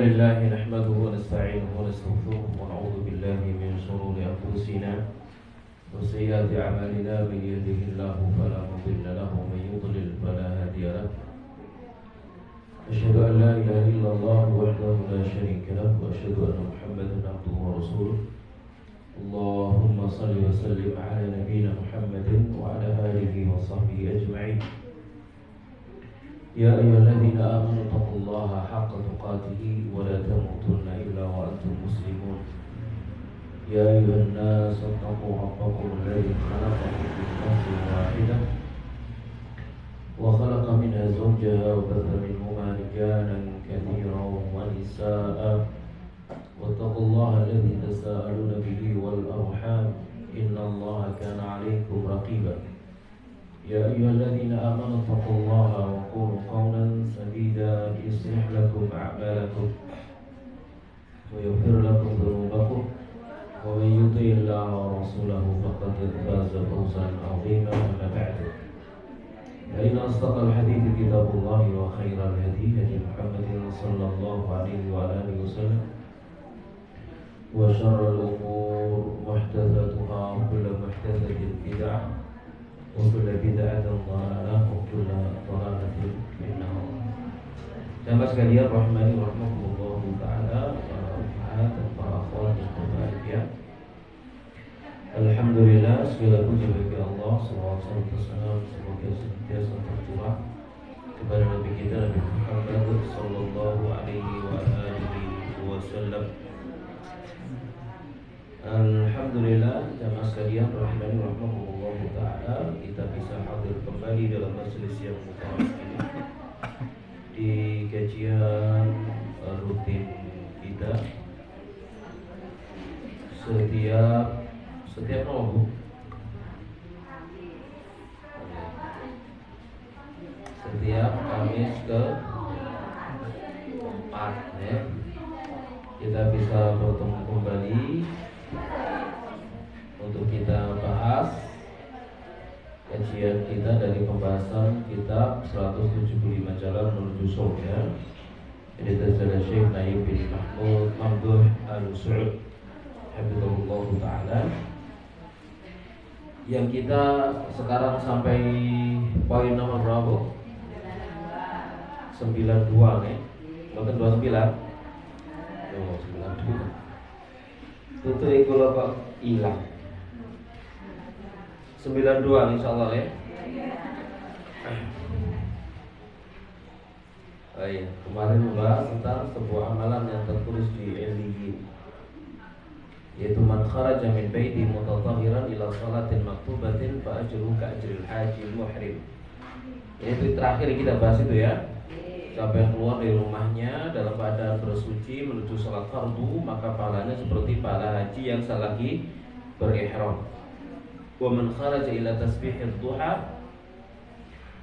لله نحمده ونستعينه ونستغفره ونعوذ بالله من شرور أنفسنا وسيئات أعمالنا من يهده الله فلا مضل له ومن يضلل فلا هادي له أشهد أن لا إله إلا الله وحده لا شريك له وأشهد أن محمدا عبده ورسوله اللهم صل وسلم على نبينا محمد وعلى آله وصحبه أجمعين يا أيها الذين آمنوا اتقوا الله حق تقاته ولا تموتن إلا وأنتم مسلمون يا أيها الناس اتقوا ربكم الذي خلقكم من نفس واحدة وخلق منها زوجها وبث منهما رجالا كثيرا ونساء واتقوا الله الذي تساءلون به والأرحام إن الله كان عليكم رقيبا يا أيها الذين آمنوا اتقوا الله وقولوا قولا سديدا يصلح لكم أعمالكم ويغفر لكم ذنوبكم ومن يطع الله ورسوله فقد فاز فوزا عظيما أما بعد فإن أصدق الحديث كتاب الله وخير الهدي هدي محمد صلى الله عليه وعلى آله وسلم وشر الأمور محدثاتها وكل محدثة بدعة وكل بدعة ضلالة وكل ضلالة في النار. Jamaah sekalian rahimani wa rahmatullah taala, para umat dan para akhwat yang berbahagia. Alhamdulillah, segala puji bagi Allah, salawat serta salam semoga senantiasa tercurah kepada Nabi kita Nabi Muhammad sallallahu alaihi wa alihi wasallam. Alhamdulillah, jamaah sekalian rahimani wa rahmatullah taala, kita bisa hadir kembali dalam majelis yang mubarak ini di kajian rutin kita setiap Rabu, setiap Kamis ke 4 ya. Kita bisa bertemu kembali untuk kita bahas kajian kita dari pembahasan kitab 175 Jalan Menuju Surga, ini terjadi Syekh Naib bin Mahmud Mamduh Al-Su'ud hafizahullah ta'ala, yang kita sekarang sampai poin nomor berapa? 92 nih, bukan 29. Oh, 92. Tutu iku lho kok hilang. 92 insyaallah ya. Oh iya, kemarin membahas tentang sebuah amalan yang tertulis di Illiyin, yaitu man kharaja min baiti mutatahhiran ila salatin maktubatin fa ajruhu ka ajril hajil muhrim. Itu terakhir kita bahas itu ya. Siapa yang keluar dari rumahnya dalam keadaan bersuci menuju salat fardu, maka pahalanya seperti pahala haji yang selagi berihram. Wa man kharaja ila tasbihid duha,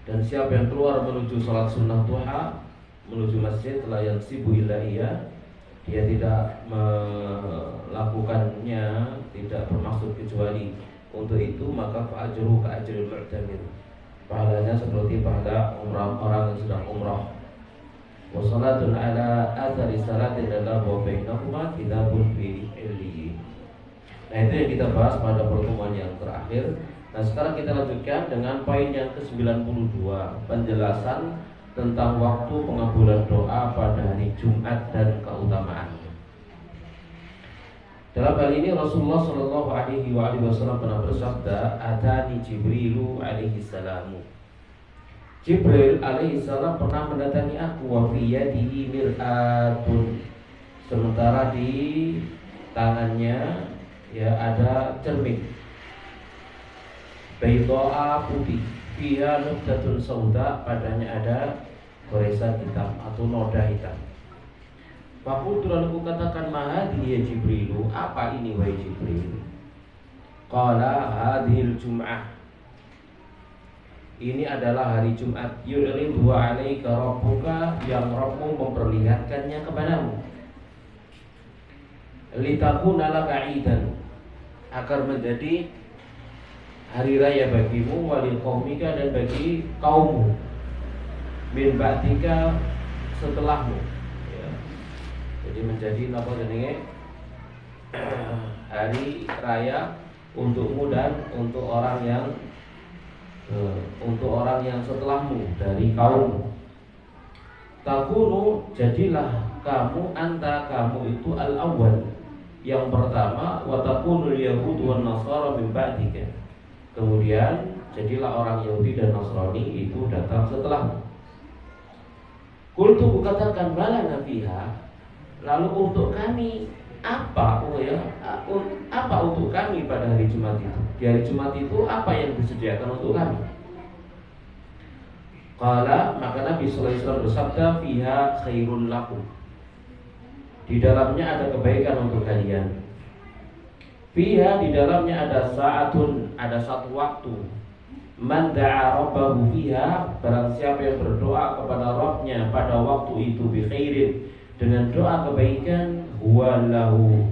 dan siapa yang keluar menuju salat sunnah duha, menuju masjid la yansibu illa iya, dia tidak melakukannya, tidak bermaksud kecuali untuk itu, maka fa ajruhu ka ajril mu'tamir, pahalanya seperti pahala umrah orang yang sedang umrah. Wa salatun ala athari salatin dalam wa bainahuma kitabun fi Illiyin. Nah, itu yang kita bahas pada pertemuan yang terakhir. Nah, sekarang kita lanjutkan dengan poin yang ke-92, penjelasan tentang waktu pengabulan doa pada hari Jumat dan keutamaannya. Dalam hal ini Rasulullah Shallallahu Alaihi Wasallam pernah bersabda, "Atani Jibrilu alaihi salamu." Jibril alaihi salam pernah mendatangi aku, wa fi yadihi mir'atun, sementara di tangannya ya ada cermin, bayda'a putih, fiha nubtatun sauda, padanya ada goresan hitam atau noda hitam. Fakultu, lalu aku katakan, mahadi ya Jibrilu, apa ini wahai Jibril? Qala hadhil jum'ah, ini adalah hari Jumat. Yu'ridu alaika rabbuka, yang Rabbmu memperlihatkannya kepadamu. Litakuna laka idan, agar menjadi hari raya bagimu, walil qaumika, dan bagi kaummu, min ba'dika, setelahmu ya. Jadi menjadi napa jenenge hari raya untukmu dan untuk orang yang setelahmu dari kaummu. Takunu, jadilah kamu kamu itu al-awwal, yang pertama, wa takunul yahud wan nasara min ba'dika. Kemudian jadilah orang Yahudi dan Nasrani itu datang setelahmu. Qultu, kukatakan, balana fiha, lalu untuk kami apa apa untuk kami pada hari Jumat itu? Di hari Jumat itu apa yang disediakan untuk kami? Qala, maka Nabi sallallahu alaihi wasallam bersabda, fiha khairul lakum, di dalamnya ada kebaikan untuk kalian. Fiha, di dalamnya ada saatun, ada satu waktu. Man da'a rabbahu fiha, barang siapa yang berdoa kepada Rabbnya pada waktu itu bi khairin, dengan doa kebaikan, huwa lahu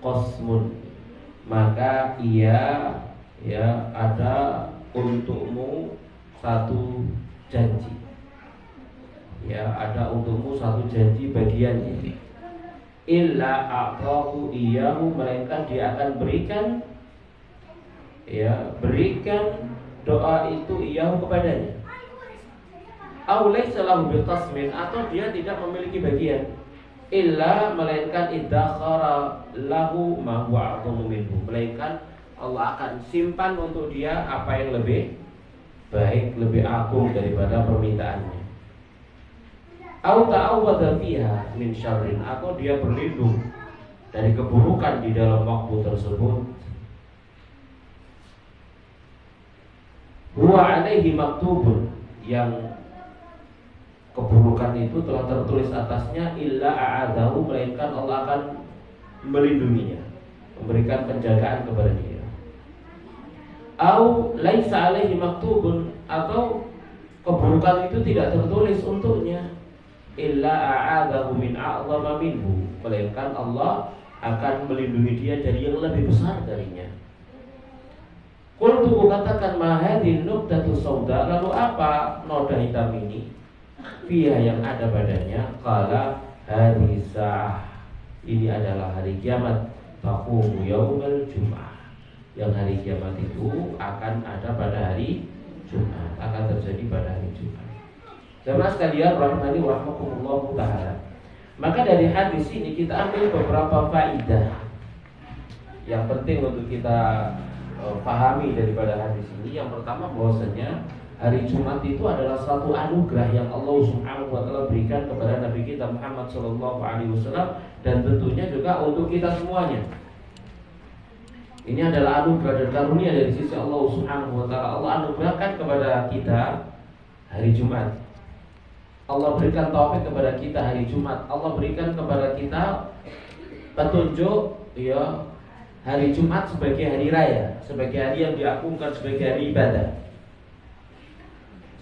qasmun, maka ia ada untukmu satu janji. Ya, ada untukmu satu janji bagiannya. Illa a'tahu iyahu, melainkan dia akan berikan doa itu iyahu kepadanya. Aw laysa lahu biqasmin, atau dia tidak memiliki bagian. Illa, melainkan idzakhara lahu ma huwa a'dhamu minhu, melainkan Allah akan simpan untuk dia apa yang lebih baik, lebih agung daripada permintaannya. Au ta'awwadha fiha min syarrin, atau dia berlindung dari keburukan di dalam waktu tersebut. Huwa alaihi maktubun, yang keburukan itu telah tertulis atasnya, illa a'adahu, melainkan Allah akan melindunginya, memberikan penjagaan kepada dia. Au laisa alaihi maktubun, atau keburukan itu tidak tertulis untuknya, illa a'adahu min a'zama minhu, melainkan Allah akan melindungi dia dari yang lebih besar darinya. Qultu, katakan, ma hadhihi nuqtatu sauda, lalu apa noda hitam ini? Fiha, yang ada padanya. Qala hadhihi sa'ah, ini adalah hari kiamat. Taqumu yaumal jum'ah, yang hari kiamat itu akan ada pada hari Jumat, akan terjadi pada hari Jumat. Jemaah sekalian rahmani wa rahmakumullah ta'ala. Maka dari hadis ini kita ambil beberapa faidah yang penting untuk kita pahami daripada hadis ini. Yang pertama, bahwasanya hari Jumat itu adalah satu anugerah yang Allah Subhanahu wa taala berikan kepada Nabi kita Muhammad sallallahu alaihi wasallam, dan tentunya juga untuk kita semuanya. Ini adalah anugerah dan karunia dari sisi Allah Subhanahu wa taala. Allah anugerahkan kepada kita hari Jumat. Allah berikan taufik kepada kita hari Jumat. Allah berikan kepada kita petunjuk hari Jumat sebagai hari raya, sebagai hari yang diagungkan, sebagai hari ibadah.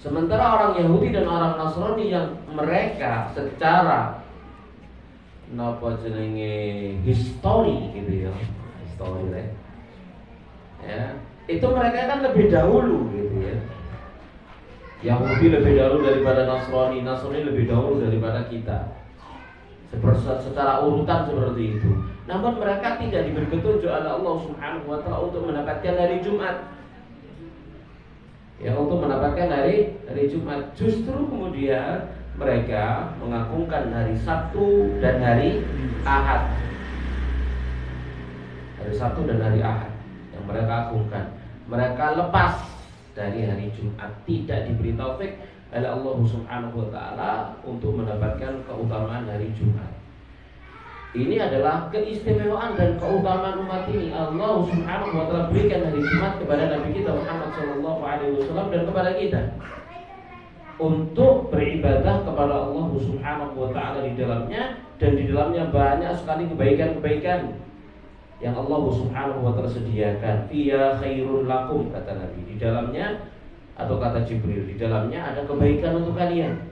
Sementara orang Yahudi dan orang Nasrani yang mereka secara histori gitu histori itu mereka kan lebih dahulu gitu ya. Yahudi lebih dahulu daripada Nasrani, Nasrani lebih dahulu daripada kita. Secara urutan seperti itu. Namun mereka tidak diberi petunjuk oleh Allah Subhanahu wa taala untuk mendapatkan hari Jumat. Untuk mendapatkan hari Jumat. Justru kemudian mereka mengagungkan hari Sabtu dan hari Ahad. Hari Sabtu dan hari Ahad yang mereka agungkan. Mereka lepas dari hari Jumat, tidak diberi taufik oleh Allah Subhanahu wa taala untuk mendapatkan keutamaan hari Jumat. Ini adalah keistimewaan dan keutamaan umat ini. Allah Subhanahu wa taala berikan hari Jumat kepada Nabi kita Muhammad sallallahu alaihi wasallam dan kepada kita untuk beribadah kepada Allah Subhanahu wa taala di dalamnya, dan di dalamnya banyak sekali kebaikan-kebaikan yang Allah Subhanahu wa taala sediakan. Fiya khairun lakum, kata Nabi, di dalamnya, atau kata Jibril, di dalamnya ada kebaikan untuk kalian.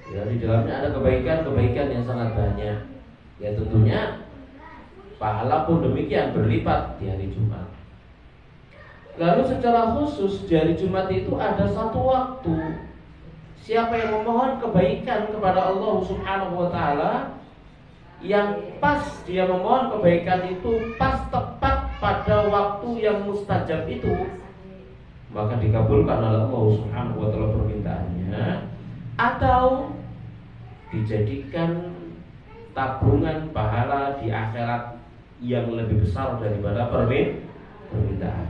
Di dalamnya ada kebaikan-kebaikan yang sangat banyak. Ya tentunya pahala pun demikian berlipat di hari Jumat. Lalu secara khusus di hari Jumat itu ada satu waktu Siapa yang memohon kebaikan kepada Allah Subhanahu wa taala, yang pas dia memohon kebaikan itu pas tepat pada waktu yang mustajab itu, maka dikabulkan oleh Allah Subhanahu wa taala permintaannya, atau dijadikan tabungan pahala di akhirat yang lebih besar daripada permintaan.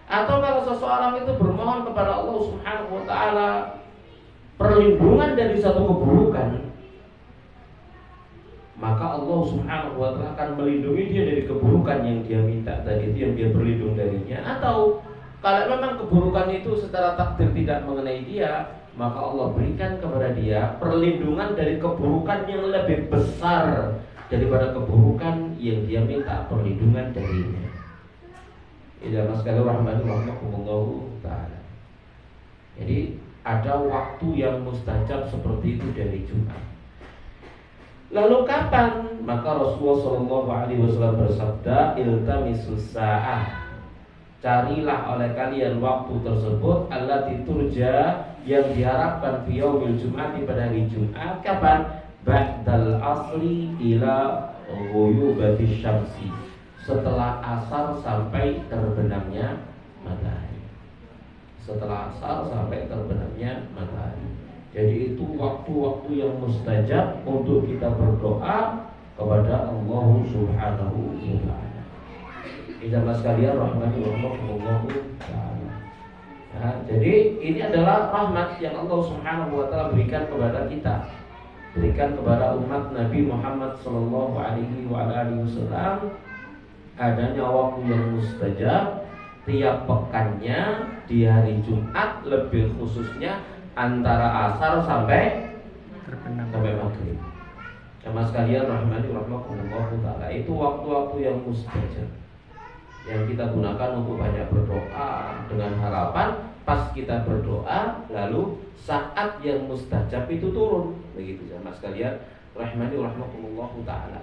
Atau kalau seseorang itu bermohon kepada Allah Subhanahu wa taala perlindungan dari satu keburukan, maka Allah Subhanahu wa taala akan melindungi dia dari keburukan yang dia minta tadi, itu yang dia berlindung darinya. Atau kalau memang keburukan itu secara takdir tidak mengenai dia, maka Allah berikan kepada dia perlindungan dari keburukan yang lebih besar daripada keburukan yang dia minta perlindungan darinya. Ila maskal rahmani rahmatullah ta'ala. Jadi ada waktu yang mustajab seperti itu dari Jumat. Lalu kapan? Maka Rasulullah Shallallahu Alaihi Wasallam bersabda, iltamisus sa'ah, carilah oleh kalian waktu tersebut, allati turja, yang diharapkan fi yaumil jum'ati, pada hari Jumat. Kapan? Ba'dal asri ila ghuyubati syamsi, setelah asar sampai terbenamnya matahari. Setelah asar sampai terbenamnya matahari. Jadi itu waktu-waktu yang mustajab untuk kita berdoa kepada Allah Subhanahu wa taala. Jamaah sekalian rahmani wa taala. Nah, jadi ini adalah rahmat yang Allah Subhanahu wa taala berikan kepada kita, berikan kepada umat Nabi Muhammad sallallahu alaihi wasallam, adanya waktu yang mustajab tiap pekannya di hari Jumat, lebih khususnya antara asar sampai maghrib. Jamaah sekalian rahmani rahmatullah taala, itu waktu-waktu yang mustajab yang kita gunakan untuk banyak berdoa dengan harapan pas kita berdoa lalu saat yang mustajab itu turun. Begitu jamaah sekalian rahmani rahmatullah taala.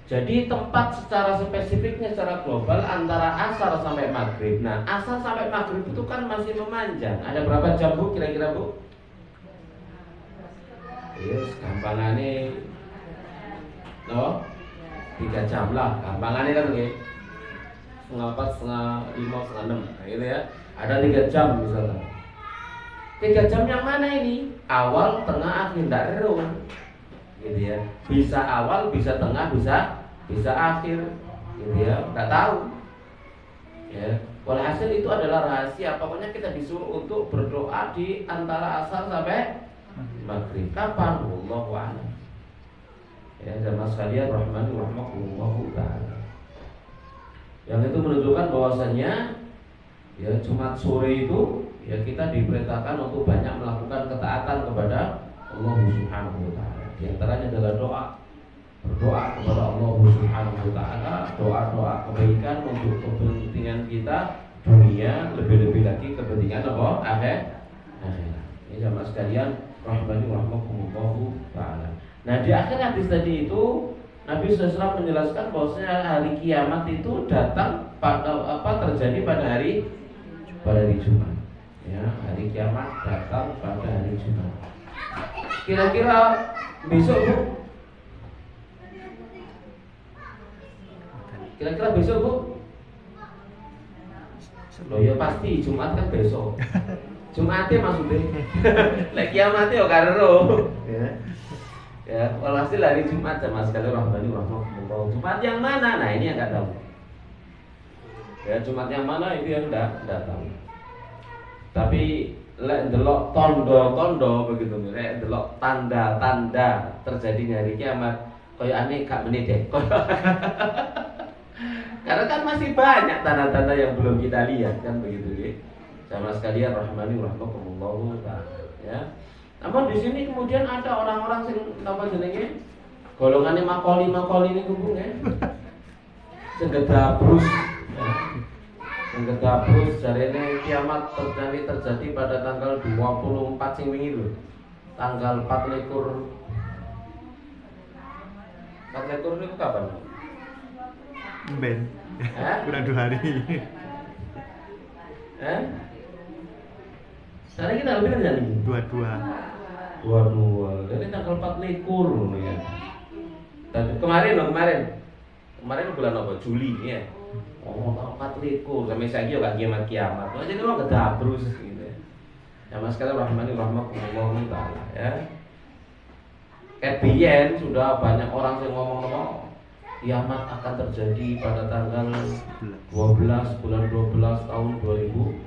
Jadi tempat secara spesifiknya secara global antara asar sampai maghrib. Nah, asar sampai maghrib itu kan masih memanjang. Ada berapa jam Bu kira-kira Bu? Yes, gampangannya no? 3 jam lah. Gampangannya kan oke. Setengah 4, setengah 5, setengah 6. Nah, gitu ya. Ada 3 jam misalnya. 3 jam yang mana ini? Awal, tengah, akhir, tidak reruh. Gitu ya. Bisa awal, bisa tengah, bisa akhir, gitu ya. Nggak tahu. Ya. Walhasil itu adalah rahasia. Pokoknya kita disuruh untuk berdoa di antara asar sampai maghrib. Kapan? Wallahu a'lam. Ya, jamaah sekalian rahmani rahmatullahu taala. Yang itu menunjukkan bahwasannya ya Jumat sore itu ya kita diperintahkan untuk banyak melakukan ketaatan kepada Allah Subhanahu wa taala. Di antaranya adalah doa. Berdoa kepada Allah Subhanahu wa taala, doa-doa kebaikan untuk kepentingan kita dunia, lebih-lebih lagi kepentingan apa? Akhirat. Ini jamaah sekalian rahmani rahmatullah taala. Nah, di akhir hadis tadi itu Nabi SAW menjelaskan bahwasanya hari kiamat itu datang pada terjadi pada hari Jumat. Ya, hari kiamat datang pada hari Jumat. Kira-kira besok Bu? Kira-kira besok Bu? Loh ya pasti Jumat kan besok. Jumatnya maksudnya. Lek kiamatnya yo karo. Ya. Ya, walhasil hari Jumat sama sekali rahmani rahmatullah. Jumat yang mana? Nah, ini yang enggak tahu. Ya, Jumat yang mana itu yang enggak tahu. Tapi lek delok tondo-tondo begitu, lek delok tanda-tanda terjadinya hari kiamat, koyo aneh gak menit deh. Karena kan masih banyak tanda-tanda yang belum kita lihat kan begitu ya. Sama sekalian rahmani rahmatullah taala ya. Namun di sini kemudian ada orang-orang sing napa jenenge? Golongane makoli ini kumpul ya. Sing gedabrus ya. Sing gedabrus jarene kiamat terjadi pada tanggal 24 sing wingi lho. Tanggal 24 niku kapan? Ben. Udah 2 hari. Sekarang kita lebih dari ini. 22. Jadi tanggal 24 ya. Dan kemarin bulan apa? Juli ya. Oh, tanggal 24 sampai saya juga kiamat. Jadi orang kedabrus gitu ya. Ya Mas sekalian rahimahkumullah taala ya. Biyen sudah banyak orang yang ngomong kiamat akan terjadi pada tanggal 12 bulan 12 tahun 2012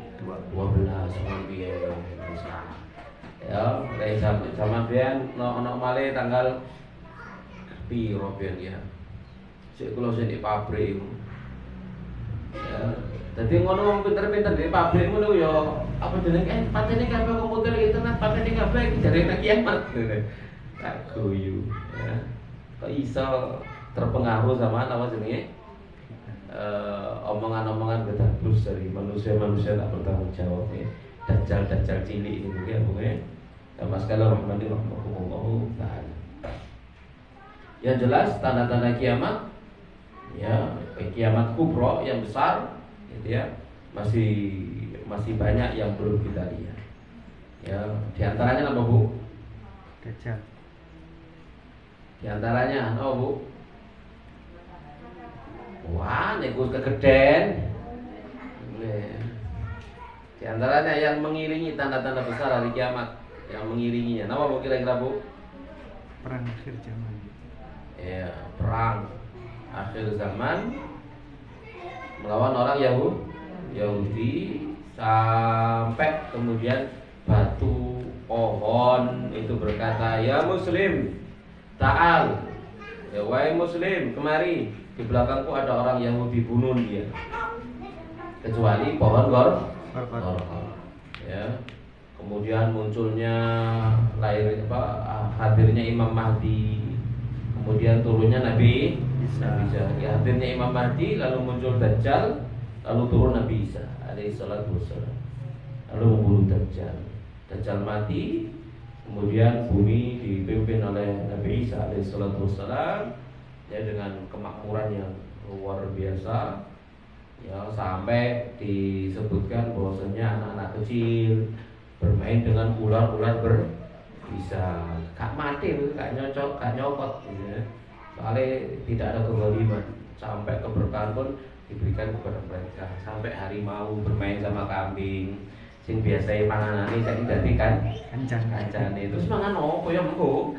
biyen. Ya, dari zaman biyen ono malih tanggal piro biyen ya. Sik kula sing di pabrik. Ya, dadi ngono wong pinter-pinter di pabrik ngono ya apa jenenge patene kabeh komputer internet patene kabeh iki jare nek kiamat. Tak guyu ya. Kok iso terpengaruh sama apa jenenge? Omongan-omongan kedabrus dari manusia-manusia tak bertanggung jawab ya. Dajjal cilik itu ya pokoknya. Mas sekalian rahimahumullah taala. Yang jelas tanda-tanda kiamat ya, kiamat kubra yang besar gitu ya. Masih banyak yang belum kita lihat. Ya, di antaranya apa, Bu? Dajjal. Di antaranya apa, Bu? Wah, nek kegeden. Di antaranya yang mengiringi tanda-tanda besar hari kiamat, yang mengiringinya. Nama Bu kira-kira, Bu? Perang akhir zaman. Ya, perang akhir zaman melawan orang Yahudi sampai kemudian batu pohon itu berkata, "Ya Muslim, ta'al." Ya wahai Muslim, kemari. Di belakangku ada orang Yahudi, bunuh dia. Kecuali pohon gor. Ya. Kemudian munculnya hadirnya Imam Mahdi. Kemudian turunnya Nabi Isa. Ya, hadirnya Imam Mahdi, lalu muncul Dajjal, lalu turun Nabi Isa alaihi salatu wassalam. Lalu membunuh Dajjal. Dajjal mati, kemudian bumi dipimpin oleh Nabi Isa alaihi salatu wassalam ya, dengan kemakmuran yang luar biasa. Ya, sampai disebutkan bahwasanya anak-anak kecil bermain dengan ular-ular berbisa, gak mati, gak nyocok, gak nyokot gitu ya. Soalnya tidak ada kezaliman, sampai keberkahan pun diberikan kepada mereka. Sampai harimau bermain sama kambing, sing biasa panganane saiki dadi kancane. Terus mangan opo ya mengko?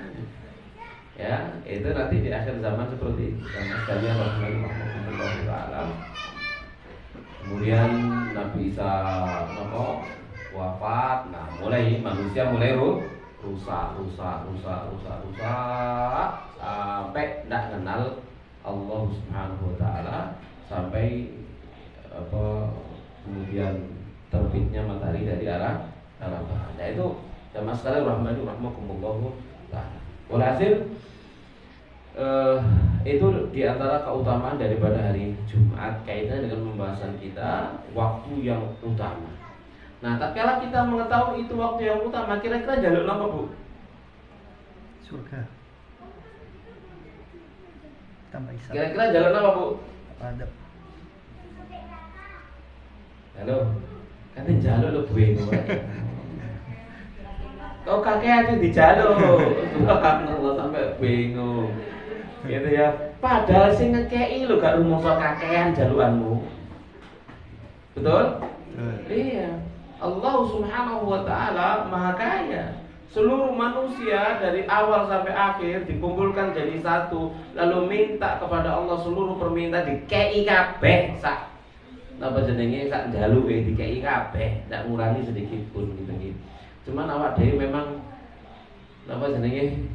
Ya, itu nanti di akhir zaman seperti itu. Karena sekalian Rasulullah SAW. Kemudian Nabi Isa wafat. Nah, manusia mulai rusak sampai tidak kenal Allah Subhanahu wa taala, sampai kemudian terbitnya matahari dari arah barat. Nah, itu jamaah sekalian rahimakumullah taala. Walhasil itu diantara keutamaan daripada hari Jumat kaitannya dengan pembahasan kita waktu yang utama. Nah, tatkala kita mengetahui itu waktu yang utama, kira-kira jaluk apa, Bu? Surga. Tambah Isa. Kira-kira jaluk apa, Bu? Adab. Halo. Kan jaluk lo bingung. Kau kakek aja dijaluk. Subhanallah sampai bingung. Gitu ya. Padahal sing ngekei lo gak rumangsa kakean jalukanmu. Betul? Iya. Allah Subhanahu wa taala Maha Kaya. Seluruh manusia dari awal sampai akhir dikumpulkan jadi satu, lalu minta kepada Allah seluruh permintaan dikei kabeh sak. Napa jenenge sak jaluke dikei kabeh, ndak ngurangi sedikit pun gitu gitu. Cuman awak dhewe memang napa jenenge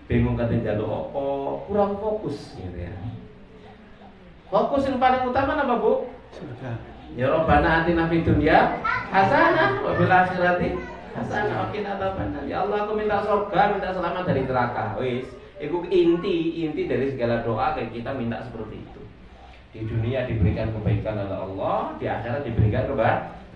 bingung kate njaluk apa, kurang fokus gitu ya. Fokus yang paling utama apa, Bu? Surga. Ya Rabbana atina fid dunya hasanah wa fil akhirati hasanah wa qina adzabannar. Ya Allah, aku minta surga, minta selamat dari neraka. Wis, itu inti dari segala doa kayak kita minta seperti itu. Di dunia diberikan kebaikan oleh Allah, di akhirat diberikan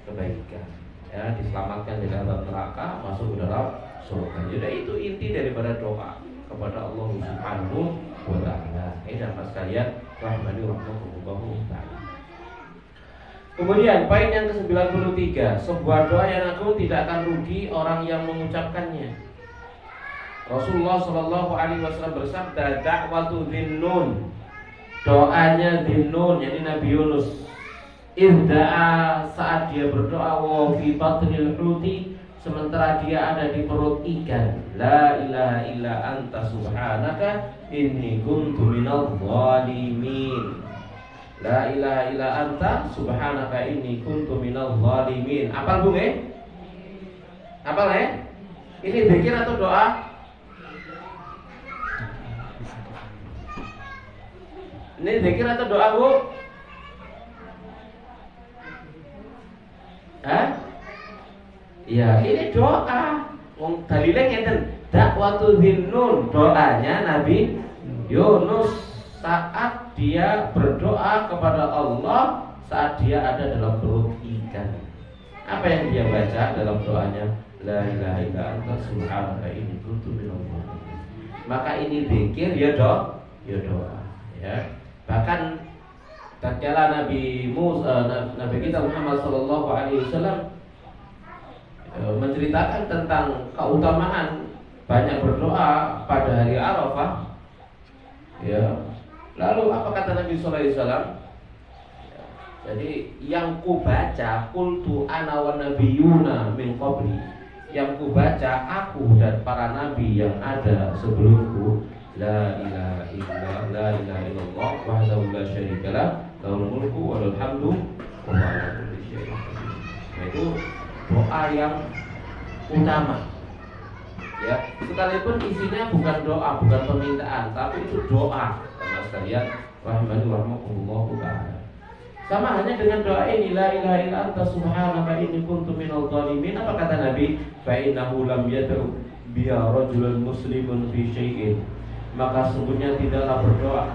kebaikan. Ya, diselamatkan dari azab neraka, masuk ke dalam surga. Jadi itu inti daripada doa kepada Allah Subhanahu wa taala. Ini dapat sekalian rahmani wa rahmatullahi taala. Kemudian poin yang ke-93, sebuah doa yang agung tidak akan rugi orang yang mengucapkannya. Rasulullah Shallallahu Alaihi Wasallam bersabda, dakwatu Dhinnun, doanya Dhinnun, yakni Nabi Yunus. Idda'a, saat dia berdoa, wa fi batnil huti, sementara dia ada di perut ikan. La ilaha illa anta subhanaka inni kuntu minadh dhalimin. La ilaha illa anta subhanaka inni kuntu minadh dhalimin. Apal Bung Apal Ini zikir atau doa? Ini zikir atau doa, Bu? Hah? Ya, ini doa. Wong dalile ngeten, dakwatu Dhinnun, doanya Nabi Yunus saat dia berdoa kepada Allah saat dia ada dalam perut ikan. Apa yang dia baca dalam doanya? La ilaha illa anta subhanaka inni kuntu minadh dhalimin. Maka ini zikir ya doa. Ya. Bahkan tatkala Nabi kita Muhammad sallallahu alaihi wasallam menceritakan tentang keutamaan banyak berdoa pada hari Arafah. Ya. Lalu apa kata Nabi sallallahu alaihi wasallam? Jadi yang ku baca qultu ana wa nabiyyuna min qabli. Yang ku baca aku dan para nabi yang ada sebelumku, la ilaha illallah wahdahu la syarika lah, lahul mulku wa lahul hamdu wa huwa ala kulli syai'in qadir. Nah, itu doa yang utama. Ya, sekalipun isinya bukan doa, bukan permintaan, tapi itu doa. Teman sekalian, rahimani wa rahmatullah taala. Sama hanya dengan doa ini, la ilaha illa anta subhanaka inni kuntu minadh dhalimin. Apa kata Nabi? Fa innahu lam yad'u biya rajulun muslimun fi syai'in. Maka sungguhnya tidaklah berdoa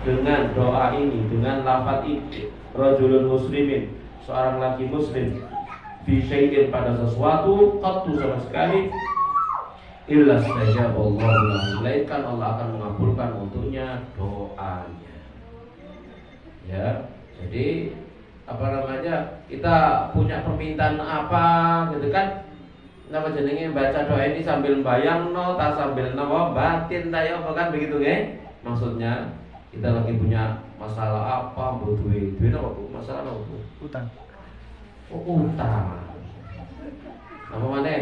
dengan doa ini, dengan lafaz ini, rajulun muslimin, seorang laki muslim, fi syai'in, pada sesuatu, qattu, sama sekali, illa stajaballahu lahu, melainkan Allah akan mengabulkan untuknya doanya. Ya. Jadi kita punya permintaan apa gitu kan, nama jenenge baca doa ini sambil bayang tak sambil batin tayo apa kan begitu maksudnya kita lagi punya masalah apa, butuh duit apa Bu? Masalah apa Bu? Utang. Utang. Nama mana?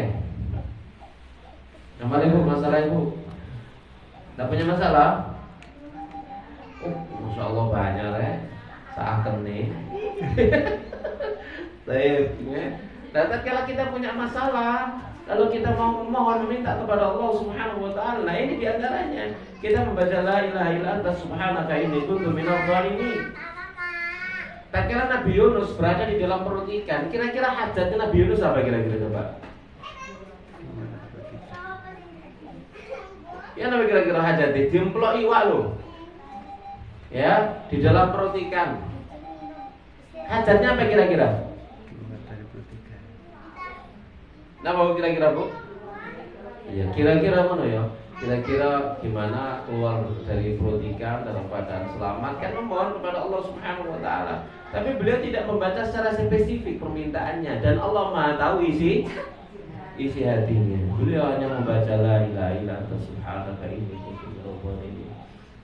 Nama Bu, masalah Ibu? Tidak punya masalah? Masya Allah banyak seakan nih. Dan kalau kita punya masalah, lalu kita mau memohon meminta kepada Allah Subhanahu wa taala, nah ini diantaranya kita membaca la ilaha illa anta subhanaka inni kuntu minadh dhalimin. Tatkala Nabi Yunus berada di dalam perut ikan, kira-kira hajatnya Nabi Yunus apa kira-kira coba? Ya Nabi kira-kira hajatnya dimplok iwak loh. Ya, di dalam perut ikan. Hajatnya apa kira-kira? Nah, mau kira-kira Bu? Iya, kira-kira mana ya? Kira-kira gimana keluar dari perut ikan dalam keadaan selamat? Kan memohon kepada Allah Subhanahu wa taala. Tapi beliau tidak membaca secara spesifik permintaannya, dan Allah Maha tahu isi hatinya. Beliau hanya membaca la ilaha illa anta subhanaka inni kuntu minadh dhalimin.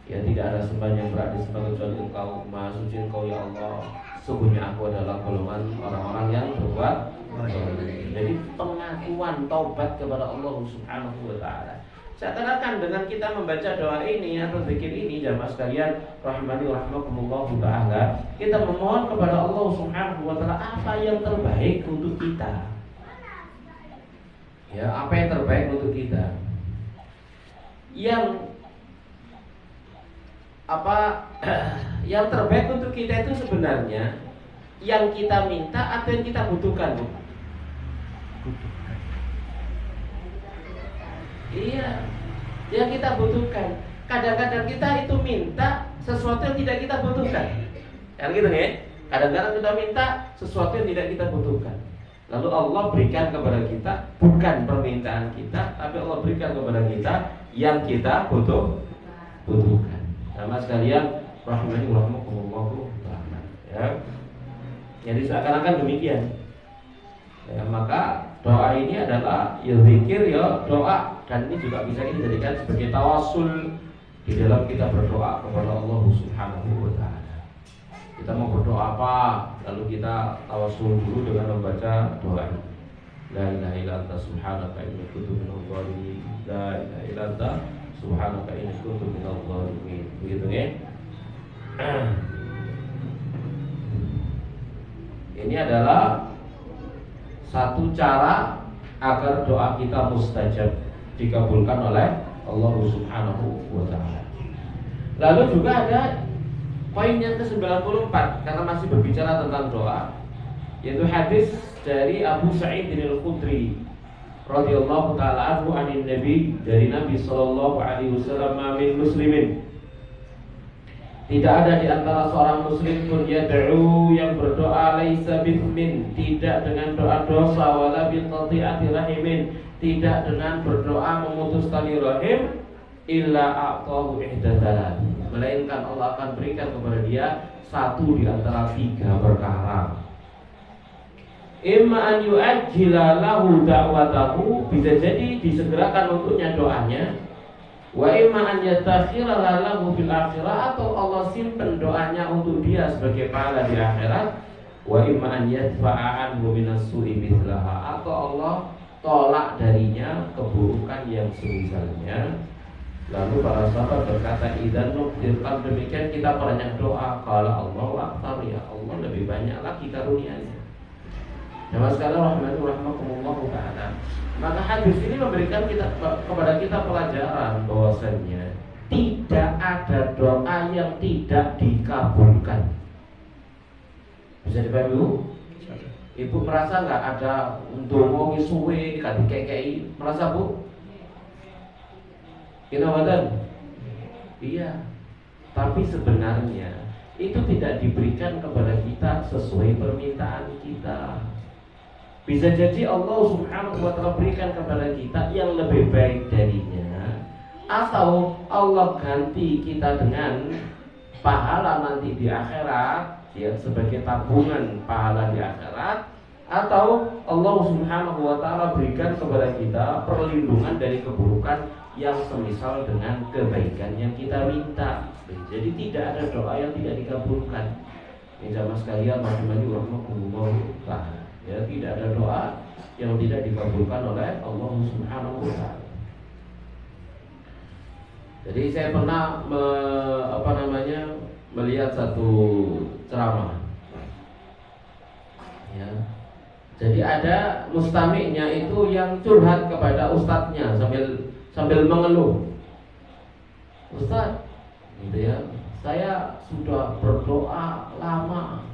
Ya, tidak ada sembahan yang berarti sebagai kecuali Engkau, Maha suci Engkau ya Allah. Sungguhnya aku adalah golongan orang-orang yang berbuat dolim. Jadi pengakuan taubat kepada Allah Subhanahu wa taala. Seakan-akan dengan kita membaca doa ini atau zikir ini, jamaah sekalian rahimani rahimakumullah taala, kita memohon kepada Allah Subhanahu wa taala apa yang terbaik untuk kita. Ya, apa yang terbaik untuk kita? Yang terbaik untuk kita itu sebenarnya yang kita minta atau yang kita butuhkan, Bu? Butuhkan. Iya, yang kita butuhkan. Kadang-kadang kita itu minta sesuatu yang tidak kita butuhkan. Kan gitu nih? Kadang-kadang kita minta sesuatu yang tidak kita butuhkan. Lalu Allah berikan kepada kita bukan permintaan kita, tapi Allah berikan kepada kita yang kita butuhkan. Sama sekalian rahimani rahimakumullah taala. Ya. Jadi seakan-akan demikian. Ya, maka doa ini adalah ya zikir ya doa, dan ini juga bisa dijadikan sebagai tawasul di dalam kita berdoa kepada Allah Subhanahu wa taala. Kita mau berdoa apa, lalu kita tawasul dulu dengan membaca doa ini. La ilaha illa anta subhanaka inni kuntu minadh dhalimin. La ilaha illa anta subhanaka inni kuntu minadh dhalimin. Begitu ya. Ini adalah satu cara agar doa kita mustajab, dikabulkan oleh Allah Subhanahu wa taala. Lalu juga ada poin yang ke-94 karena masih berbicara tentang doa, yaitu hadis dari Abu Sa'id Al-Khudri radhiyallahu taala anhu anin Nabi, dari Nabi sallallahu alaihi wasallam, min muslimin, tidak ada di antara seorang muslim pun yad'u, yang berdoa, laisa bithmin, tidak dengan doa dosa, wala bi qati'ati rahimin, tidak dengan berdoa memutus tali rahim, illa a'tahu ihdatsalan, melainkan Allah akan berikan kepada dia satu di antara tiga perkara. Imma an yu'ajjila lahu da'watahu, bisa jadi disegerakan untuknya doanya. Wa imma an yatakhira lahu fil akhirah, atau Allah simpen doanya untuk dia sebagai pahala di akhirat. Wa imma an yadfa'a anhu minas su'i mithlaha, atau Allah tolak darinya keburukan yang semisalnya. Lalu para sahabat berkata, idzan nuqdir, kalau demikian kita perbanyak doa. Qala Allahu akbar, ya Allah lebih banyak lagi karunia-Nya. Jamaah sekalian rahmani rahimakumullah taala. Maka hadis ini memberikan kepada kita pelajaran bahwasanya tidak ada doa yang tidak dikabulkan. Bisa dipahami Bu? Ibu merasa nggak ada untuk mau suwe kan kekei, merasa Bu? Kinawatan? Iya. Tapi sebenarnya itu tidak diberikan kepada kita sesuai permintaan kita. Bisa jadi Allah Subhanahu wa ta'ala berikan kepada kita yang lebih baik darinya, atau Allah ganti kita dengan pahala nanti di akhirat, ya, sebagai tabungan pahala di akhirat, atau Allah Subhanahu wa ta'ala berikan kepada kita perlindungan dari keburukan yang semisal dengan kebaikan yang kita minta. Jadi tidak ada doa yang tidak dikabulkan. Ini jamaah sekalian rahimahumullah ta'ala. Ya, tidak ada doa yang tidak dikabulkan oleh Allah Subhanahu wa taala. Jadi saya pernah melihat satu ceramah. Ya. Jadi ada mustami'nya itu yang curhat kepada ustadznya sambil mengeluh. Ustadz, gitu ya, saya sudah berdoa lama,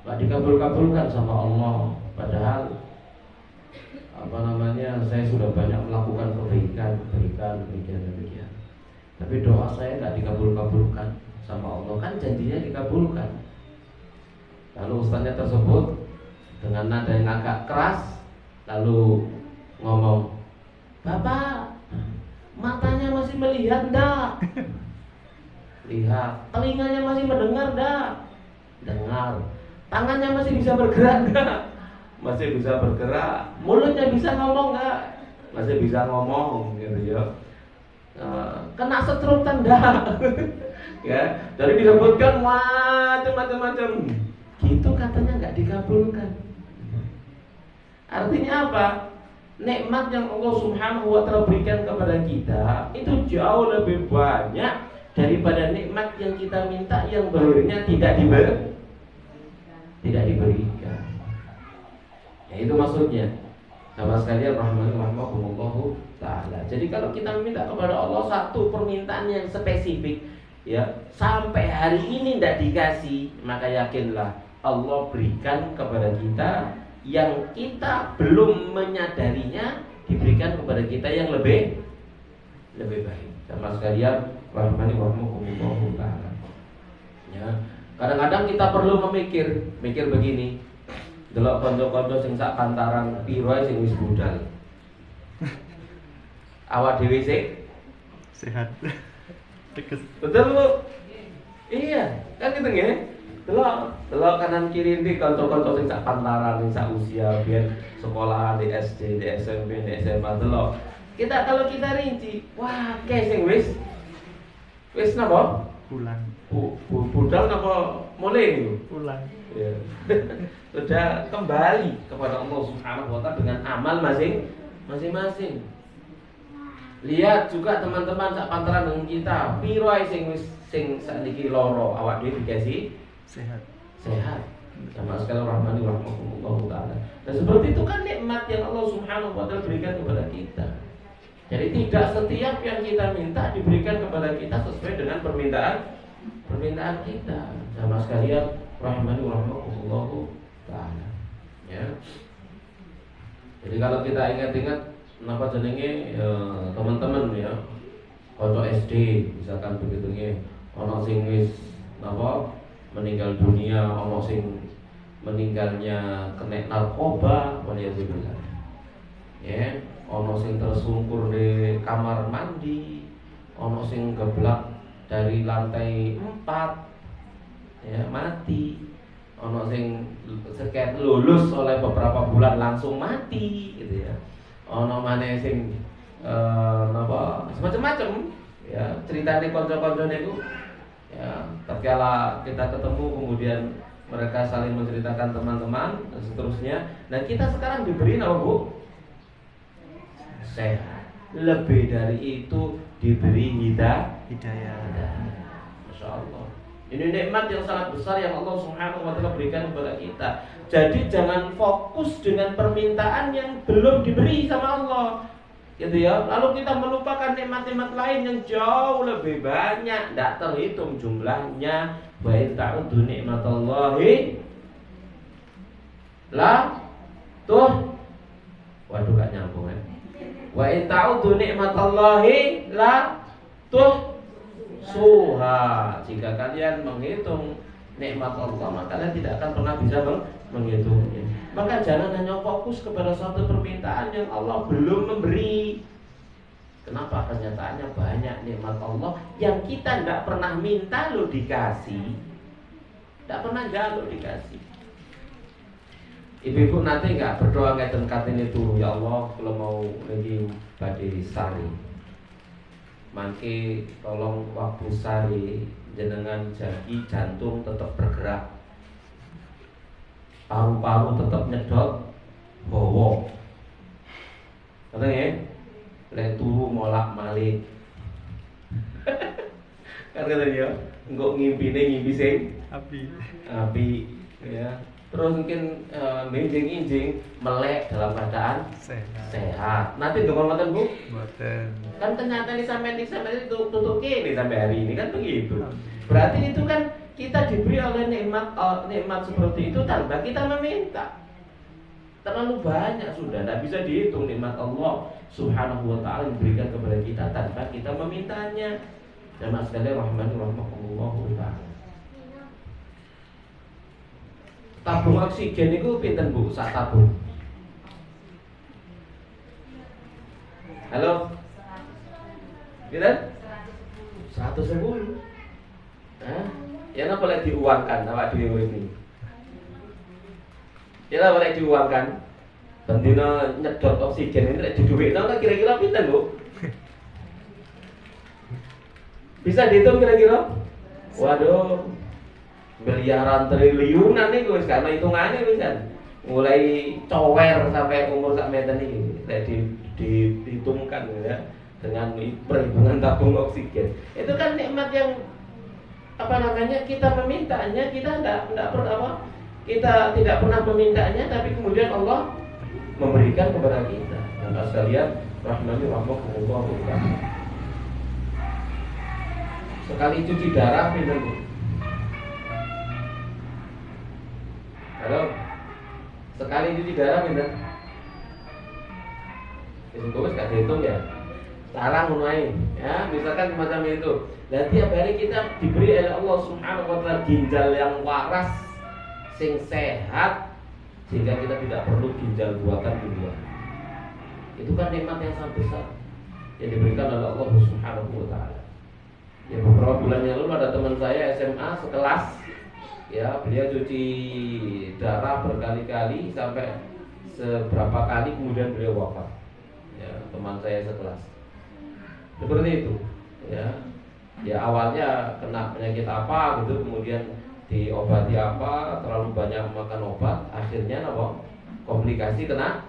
gak dikabul-kabulkan sama Allah. Padahal saya sudah banyak melakukan kebaikan, demikian. Tapi doa saya gak dikabul-kabulkan sama Allah. Kan janjinya dikabulkan. Lalu ustaznya tersebut dengan nada yang agak keras lalu ngomong, Bapak, matanya masih melihat enggak? Lihat. Telinganya masih mendengar enggak? Dengar. Tangannya masih bisa bergerak enggak? Masih bisa bergerak. Mulutnya bisa ngomong enggak? Masih bisa ngomong, gitu ya. Kena stroke enggak? Ya, dari disebutkan macam-macam. Gitu katanya enggak dikabulkan. Artinya apa? Nikmat yang Allah Subhanahu wa ta'ala berikan kepada kita itu jauh lebih banyak daripada nikmat yang kita minta yang berikutnya tidak diberikan. Ya, itu maksudnya. Sama sekalian rahimahumullah ta'ala. Jadi kalau kita minta kepada Allah satu permintaan yang spesifik, ya, sampai hari ini tidak dikasih, maka yakinlah Allah berikan kepada kita yang kita belum menyadarinya, diberikan kepada kita yang lebih baik. Sama sekalian rahimahumullah ta'ala. Ya, kadang-kadang kita perlu mikir begini. Delok kanca-kanca sing sak pantaran piro sing wis budal. Awak dhewe sehat. Tegas. Betul Bu? Iya, kan gitu ya. delok kanan kiri ini kanca-kanca sing sak pantaran, sing sak usia biyen sekolah di SD, di SMP, di SMA delok. Kalau kita rinci, wah kayak sing wis napa? Pulang. Budal napa mulai niku? Pulang. Ya. Sudah kembali kepada Allah Subhanahu wa taala dengan amal masing-masing. Lihat juga teman-teman sak pantaran dengan kita, piro ae sing sakniki lara awak dhewe dikasih Sehat. Sama sekali rahmani rahmatullah taala. Dan seperti itu kan nikmat yang Allah Subhanahu wa taala berikan kepada kita. Jadi tidak setiap yang kita minta diberikan kepada kita sesuai dengan permintaan kita. Sama sekalian rahmani rahmatullah taala. Ya. Jadi kalau kita ingat-ingat napa jenenge teman-teman ya, kanca SD misalkan begitu nggih, ana sing wis napa meninggal dunia, ana sing meninggalnya kena narkoba, waliyadzubillah. Ya, ana sing tersungkur di kamar mandi, ana sing geblak dari lantai 4 ya mati, ana sing seket lulus oleh beberapa bulan langsung mati gitu ya. Ana maneh sing napa semacam-macam ya ceritane kanca-kanca niku ya tatkala kita ketemu kemudian mereka saling menceritakan teman-teman dan seterusnya. Dan kita sekarang diberi apa Bu? Sehat. Lebih dari itu diberi Hidayah. Masya Allah. Ini nikmat yang sangat besar yang Allah Subhanahu wa taala berikan kepada kita. Jadi jangan fokus dengan permintaan yang belum diberi sama Allah. Gitu ya. Lalu kita melupakan nikmat-nikmat lain yang jauh lebih banyak, tidak terhitung jumlahnya. Wa in ta'uddu nikmatallahi la waduh gak nyambung ya. Wa in ta'uddu nikmatallahi la suha. Jika kalian menghitung nikmat Allah, maka kalian tidak akan pernah bisa menghitungnya. Maka jangan hanya fokus kepada suatu permintaan yang Allah belum memberi. Kenapa? Kenyataannya banyak nikmat Allah yang kita tidak pernah minta lo dikasih, tidak pernah jaluk dikasih. Ibu-ibu nanti nggak berdoa ngeten katene turu, ya Allah kalau mau lagi badhe sari. Mangke tolong waktu sari jenengan jagi jantung tetap bergerak, paru-paru tetap nyedot bawa. Kata ya, lek turu molak malik. Kan kata dia, engkau ngimpi sing api, ya. Terus mungkin injing melek dalam keadaan sehat. Nanti dukung ngoten Bu? Mboten. Kan ternyata ini sampai itu tutup ini sampai hari ini kan begitu. Berarti itu kan kita diberi oleh nikmat seperti itu tanpa kita meminta. Terlalu banyak sudah, tidak bisa dihitung nikmat Allah Subhanahu wa taala diberikan kepada kita tanpa kita memintanya. Jamaah sekalian rahmani rahmatullah taala. Tabung oksigen itu pinten Bu sak tabung? Halo? Pinten? 110. Hah? Ya napa boleh diuangkan awak dhewe iki. Ya boleh diuangkan. Bendina nyedot oksigen ini lek diduwekno kan kira-kira pinten, Bu? Bisa dihitung kira-kira? Waduh, miliaran triliunan nih guys, karena hitungannya wis kan mulai cower sampai umur sak meten iki lek dihitungkan ya dengan perhitungan tabung oksigen. Itu kan nikmat yang kita memintanya, kita tidak pernah kita tidak pernah memintanya, tapi kemudian Allah memberikan kepada kita. Dan sekalian rahmani rahmatullah taala. Sekali cuci darah pinten Bu? Halo, sekali cuci darah pinten? Itu gak dihitung ya. Sekarang mulai, ya misalkan semacam itu. Dan tiap hari kita diberi oleh Allah Subhanahu wa taala ginjal yang waras, sing sehat, sehingga kita tidak perlu ginjal buatan di luar. Itu kan nikmat yang sangat besar yang diberikan oleh Allah Subhanahu wa taala. Ya beberapa bulan yang lalu ada teman saya SMA sekelas Ya, beliau cuci darah berkali-kali sampai seberapa kali kemudian beliau wafat. Ya, teman saya sekelas. Seperti itu. Ya awalnya kena penyakit apa gitu, kemudian diobati apa, terlalu banyak makan obat, akhirnya apa? Komplikasi kena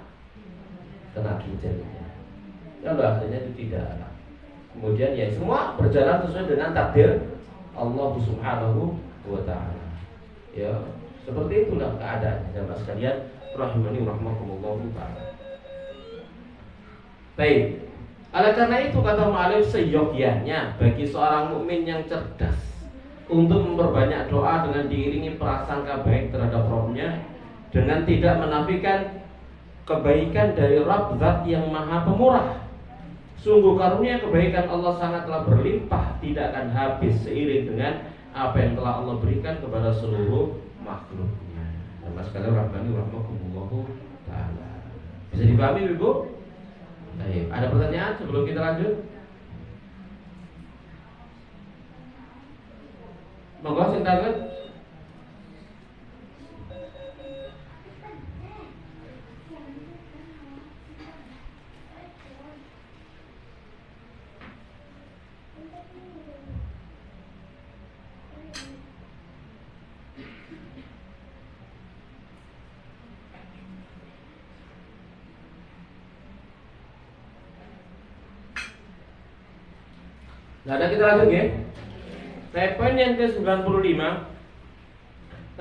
ginjalnya. Lalu akhirnya cuci darah. Kemudian ya semua berjalan sesuai dengan takdir Allah Subhanahu wa taala. Ya, seperti itulah keadaannya jamaah sekalian rahimani rahimakumullah taala. Baik. Oleh karena itu kata mu'alif, seyogyanya bagi seorang mukmin yang cerdas untuk memperbanyak doa dengan diiringi prasangka baik terhadap Rabb-nya, dengan tidak menafikan kebaikan dari Rabb Zat yang Maha Pemurah. Sungguh karunia kebaikan Allah sangatlah berlimpah, tidak akan habis seiring dengan apa yang telah Allah berikan kepada seluruh makhluknya. Mas sekalian rahmani rahmakumullah taala. Bisa dipahami Ibu? Baik, ada pertanyaan sebelum kita lanjut? Monggo sing takut. Nah, ada kita lanjut ya. Poin yang ke-95.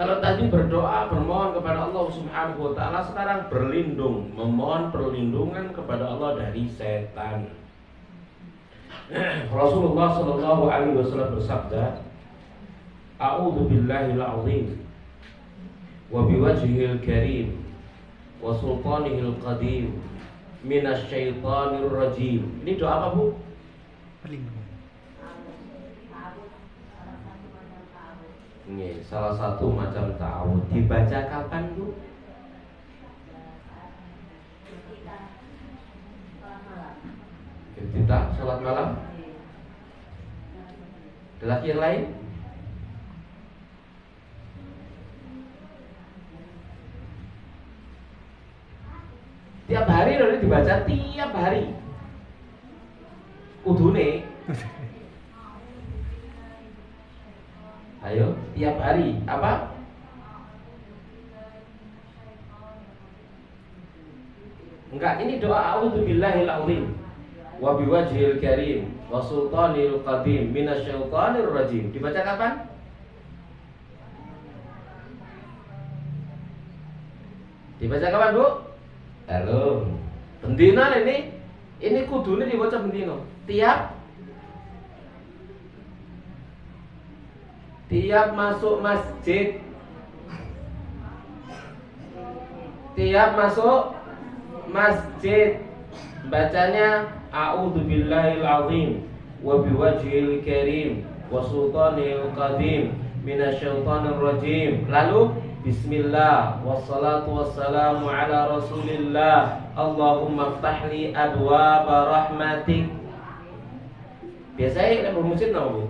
Kalau tadi berdoa bermohon kepada Allah Subhanahu wa taala, sekarang berlindung, memohon perlindungan kepada Allah dari setan. Rasulullah sallallahu alaihi wasallam bersabda, "A'udzu billahil azim wa biwajhihil karim wa sultanihil qadim minasyaitonir rajim." Ini doa apa, Bu? Perlindungan. Ini salah satu macam ta'awud. Dibaca kapan, Bu? Ketika sholat malam. Ada lagi yang lain? Tiap hari loh, dibaca tiap hari. Kudune. Ayo, tiap hari apa? Enggak, ini doa a'udzubillahil azim wa biwajhil karim wa sultanil qadim minasyaitonir rajim. Dibaca kapan? Dibaca kapan, Bu? Halo. Bendina ini kudune dibaca bendina. Tiap masuk masjid, bacanya a'udzubillahil azim wa biwajhil karim wa sultanil qadim minasyaitonir rajim. Lalu bismillah wassalatu wassalamu ala rasulillah Allahumma ftahli abwaaba rahmatik. Biasanya bermusik nama, Bu?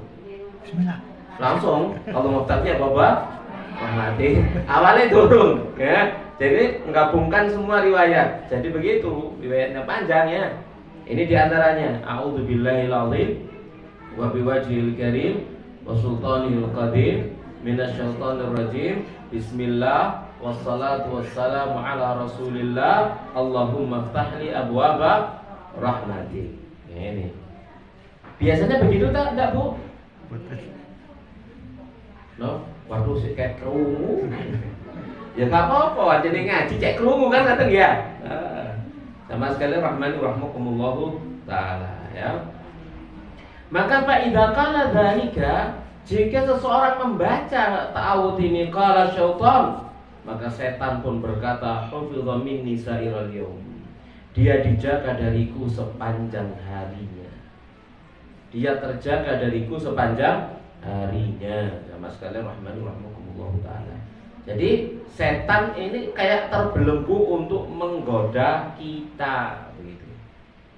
Bismillah. Langsung kalau muftatnya Bapak rahmati awalnya turun ya, jadi menggabungkan semua riwayat, jadi begitu riwayatnya panjang ya. Ini diantaranya a'udzubillahil azim wa biwajhil karim wa sultanil qadim minasyaitonir rajim bismillah wassalatu wassalamu ala rasulillah Allahumma ftahli abwaaba rahmati. Ini biasanya begitu tak, enggak, Bu? Betul. No, waduh sih kayak kerungu. Ya gak apa-apa, jadi ngaji cek kerungu kan kata ya. Sama sekali rahmani rahmakumullahu taala ya. Maka fa idza qala dzalika, jika seseorang membaca ta'awudz ini qala syaitan, maka setan pun berkata hafidha minni sa'iral yaum. Dia dijaga dariku sepanjang harinya. Dia terjaga dariku sepanjang harinya. Sama sekalian rahmani rahmakumullah taala. Jadi setan ini kayak terbelenggu untuk menggoda kita begitu.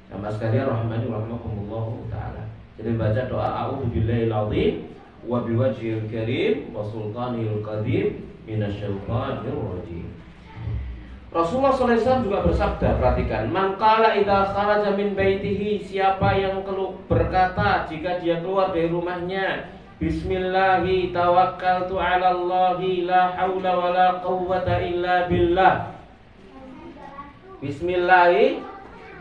Sama sekalian rahmani rahmakumullah taala. Jadi baca doa a'udzubillahil azim wa biwajhil karim wa sultanil qadim minasyaitonir rajim. Rasulullah SAW juga bersabda, perhatikan, man qala idza kharaja min baitihi, siapa yang berkata jika dia keluar dari rumahnya, bismillahi tawakkaltu 'ala Allahi la haula wala quwwata illa billah. Bismillahi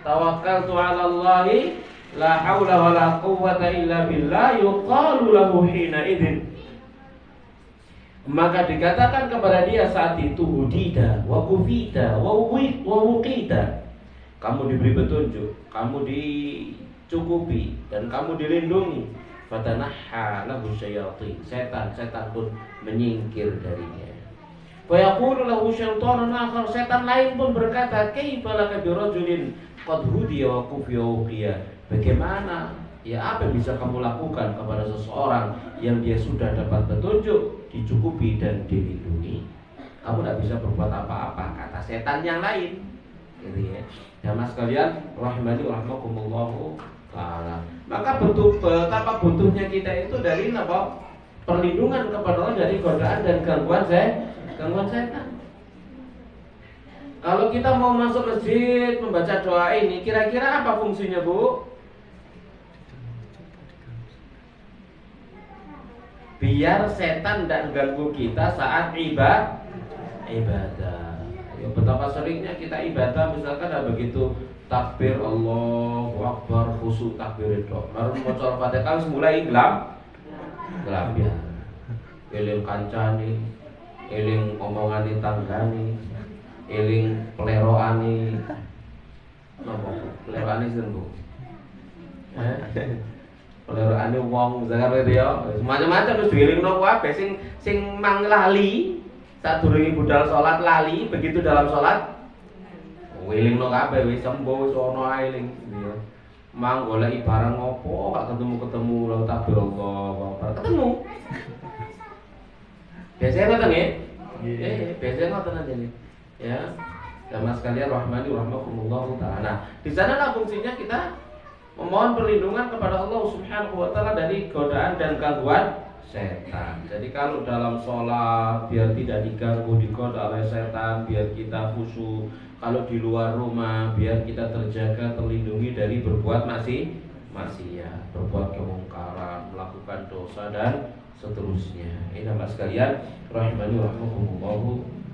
tawakkaltu 'ala Allahi la haula wala quwwata illa billah, yuqalu lahu hina idzin, maka dikatakan kepada dia saat itu, hudida wa kufita wa wuqita, kamu diberi petunjuk, kamu dicukupi, dan kamu dilindungi. Fatanahha lahu syayatin, setan pun menyingkir darinya. Fa yaqulu lahu syaitanun akhar, setan lain pun berkata, kaifa laka bi rajulin qad hudiya wa kufiya wa wuqiya, bagaimana, ya apa yang bisa kamu lakukan kepada seseorang yang dia sudah dapat petunjuk, dicukupi dan dilindungi? Kamu tidak bisa berbuat apa-apa, kata setan yang lain. Gitu ya. Jamaah sekalian, rahimani rahimakumullahu taala. Maka betapa butuhnya kita itu dari apa? Perlindungan kepada Allah dari godaan dan gangguan setan. Kalau kita mau masuk masjid membaca doa ini, kira-kira apa fungsinya, Bu? Biar setan tidak ganggu kita saat ibadah. Ya, betapa seringnya kita ibadah, misalkan ada begitu takbir Allahu Akbar, khusyuk takbir itu. Baru mau Fatihah mulai gelap ya. Eling kancani, eling omongane tanggani, eling peleroane. Napa peleroane sinten, Bu? Pelerane wong Jakarta ya, macam-macam wis dielingno kabeh sing mang lali sadurunge budal salat lali, begitu dalam salat welingno kabeh wis sembo wis ana eling ya. Mang goleki barang ngopo gak ketemu lalu takbir Allah ketemu. Biasanya ngoten nggih? Biasanya ngoten aja nih. Ya. Jamaah sekalian rahmani rahimakumullah taala. Nah, di sana lah fungsinya kita memohon perlindungan kepada Allah Subhanahu wa taala dari godaan dan gangguan setan. Jadi kalau dalam sholat biar tidak diganggu digoda oleh setan, biar kita khusyuk. Kalau di luar rumah biar kita terjaga, terlindungi dari berbuat maksiat, berbuat kemungkaran, melakukan dosa dan seterusnya. Ini nama sekalian rahimani rahimakumullah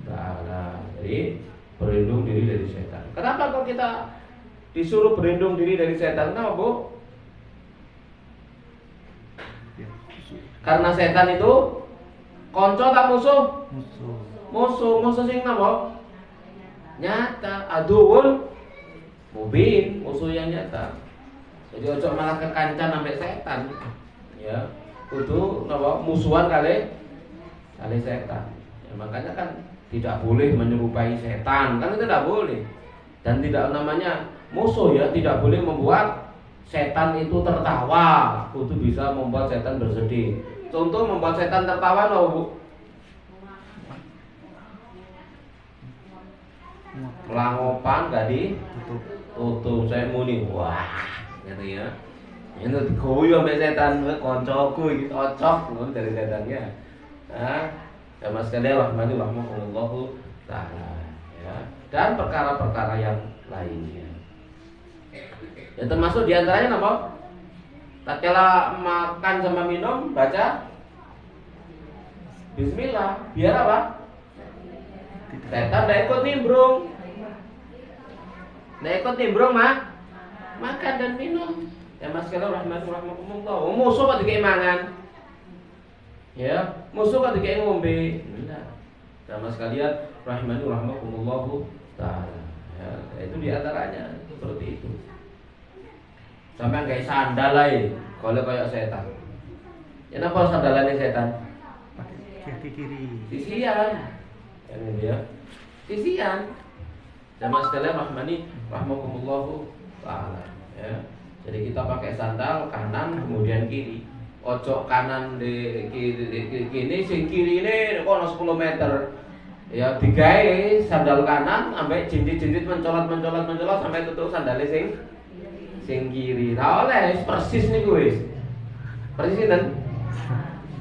taala. Jadi berlindung diri dari setan. Kenapa kalau kita disuruh berlindung diri dari setan? Kenapa, Bu? Karena setan itu konco tak musuh? Musuh sing napa? Nyata, aduul mubin, musuh yang nyata. Jadi ojo malah kekancan sampai setan. Ya, kudu napa musuhan kali setan. Ya, makanya kan tidak boleh menyerupai setan, kan itu tidak boleh. Dan tidak namanya musuh ya, tidak boleh membuat setan itu tertawa, itu bisa membuat setan bersedih. Contoh membuat setan tertawa loh, Bu. Kelangopan gak ditutup, saya muni, wah, gitu ya. Ini digoyo sampai setan, koncoku iki cocok dari setannya. Nah, jamaah sekalian rahmani rahimakumullah taala, ya. Dan perkara-perkara yang lainnya. Ya termasuk diantaranya apa? Tatkala makan sama minum baca Bismillah, biar apa? Setan tidak ikut nimbrung, makan dan minum. Ya mas kalau rahmatullah, musuh pada kayak mangan, ya musuh pada kayak ngombe. Sama sekalian rahmatullah taala. Ya, itu diantaranya seperti itu. Sampai kayak sandal aja, kalau kayak setan. Ya kenapa sandalannya setan? Kaki kiri. Sisian. Yang dia sisian. Jamaah sekalian rahmani rahmakumullah taala. Ya. Jadi kita pakai sandal kanan kemudian kiri. Ojo kanan di kiri sing kiri ini kono 10 meter. Ya digawe sandal kanan sampai jinjit-jinjit mencolot sampai tutup sandalnya sing kiri. Nah oleh persis niku wis. Persis kan?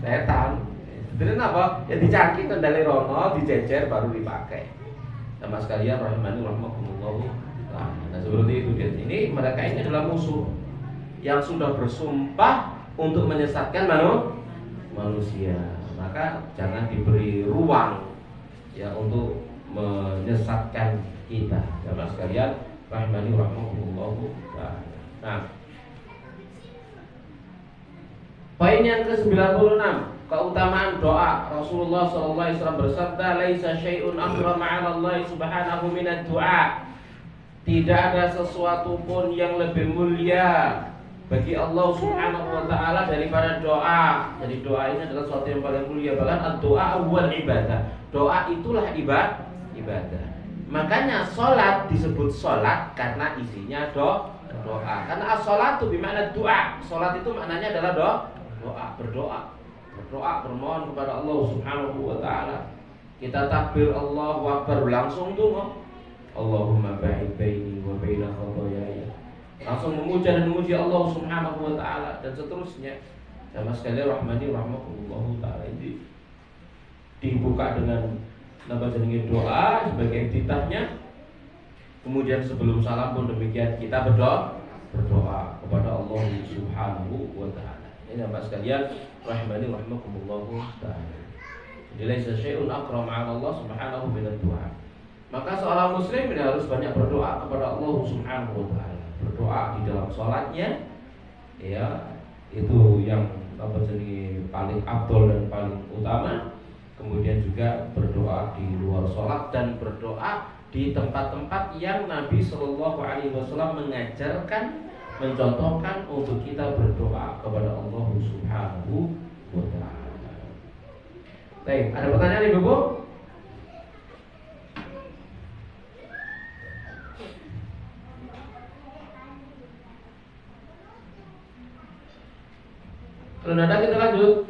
setan. Sebenarnya apa? Ya dicangkit kendali rono, dijejer baru dipakai. Sama sekalian rahimani rahmakumullah. Nah, seperti itu dia. Ini mereka ini adalah musuh yang sudah bersumpah untuk menyesatkan manusia. Maka jangan diberi ruang ya untuk menyesatkan kita. Sama sekalian rahimani rahmakumullah. Nah, poin yang ke-96, keutamaan doa. Rasulullah SAW bersabda, "Laisa syai'un akrama 'ala Allah subhanahu minad du'a." Tidak ada sesuatu pun yang lebih mulia bagi Allah Subhanahu wa taala daripada doa. Jadi doa ini adalah sesuatu yang paling mulia. Bahkan doa awal ibadah. Doa itulah ibadah. Makanya sholat disebut sholat karena isinya doa. Karena as-sholatu bermakna doa. Sholat itu maknanya adalah doa, berdoa, bermohon kepada Allah Subhanahu wa taala. Kita takbir Allahu Akbar, langsung donga. Allahumma ba'id baini wa baina khataayaya. Langsung memuja dan memuji Allah Subhanahu wa taala dan seterusnya. Sama sekali rahmani rahmatullah taala ini dibuka dengan nama jenenge doa sebagai titahnya. Kemudian sebelum salam pun demikian kita berdoa kepada Allah Subhanahu wa taala. Ini Bapak sekalian rahmani rahmatullah taala. Jadi laisa syai'un akram 'ala Allah Subhanahu min ad-du'a. Maka seorang muslim ini harus banyak berdoa kepada Allah Subhanahu wa taala. Berdoa di dalam sholatnya, ya itu yang paling afdol dan paling utama. Kemudian juga berdoa di luar sholat dan berdoa di tempat-tempat yang Nabi Shallallahu Alaihi Wasallam mengajarkan, mencontohkan untuk kita berdoa kepada Allah Subhanahu wa taala. Baik, ada pertanyaan Ibu? Kalau ada kita lanjut.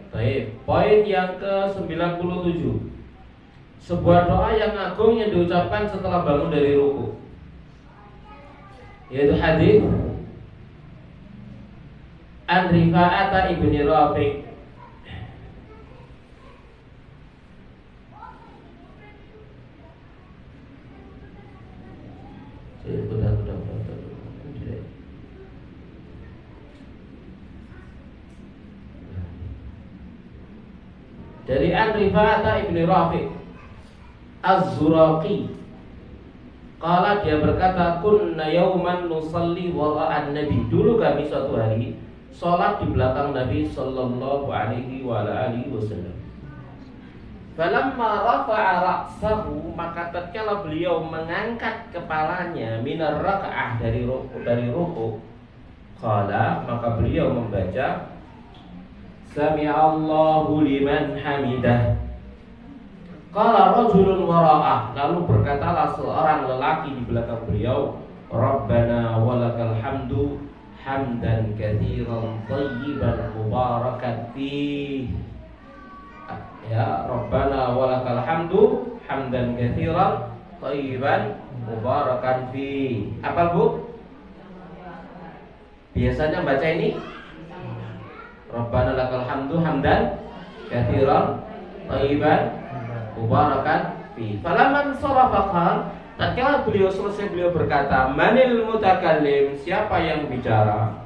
Baik, poin yang ke-97. Sebuah doa yang agung yang diucapkan setelah bangun dari ruku. Yaitu hadis An Rifa'ata ibni Rafi'. Dari An Rifa'ata ibni Rafi' Az-Zuraqi, qala dia berkata, kunna yauman nusalli wara'an Nabi. Dulu kami suatu hari salat di belakang Nabi sallallahu alaihi wa alihi wasallam. Falamma rafa'a ra'sahu, maka tatkala beliau mengangkat kepalanya minar raka'ah dari ruku, qala, maka beliau membaca Sami'allahu liman hamidah. Qala rajulun wara'ah, lalu berkatalah seorang lelaki di belakang beliau, Rabbana walakal hamdu hamdan katsiran thayyiban mubarakan fih. Ya, Rabbana walakal hamdu hamdan katsiran thayyiban mubarakan fih. Apa Bu? Biasanya baca ini Rabbana lakal hamdu hamdan katsiran thayyiban mubarakan fi. Falamman sarafa, tatkala beliau selesai beliau berkata, manil mutakallim, siapa yang bicara?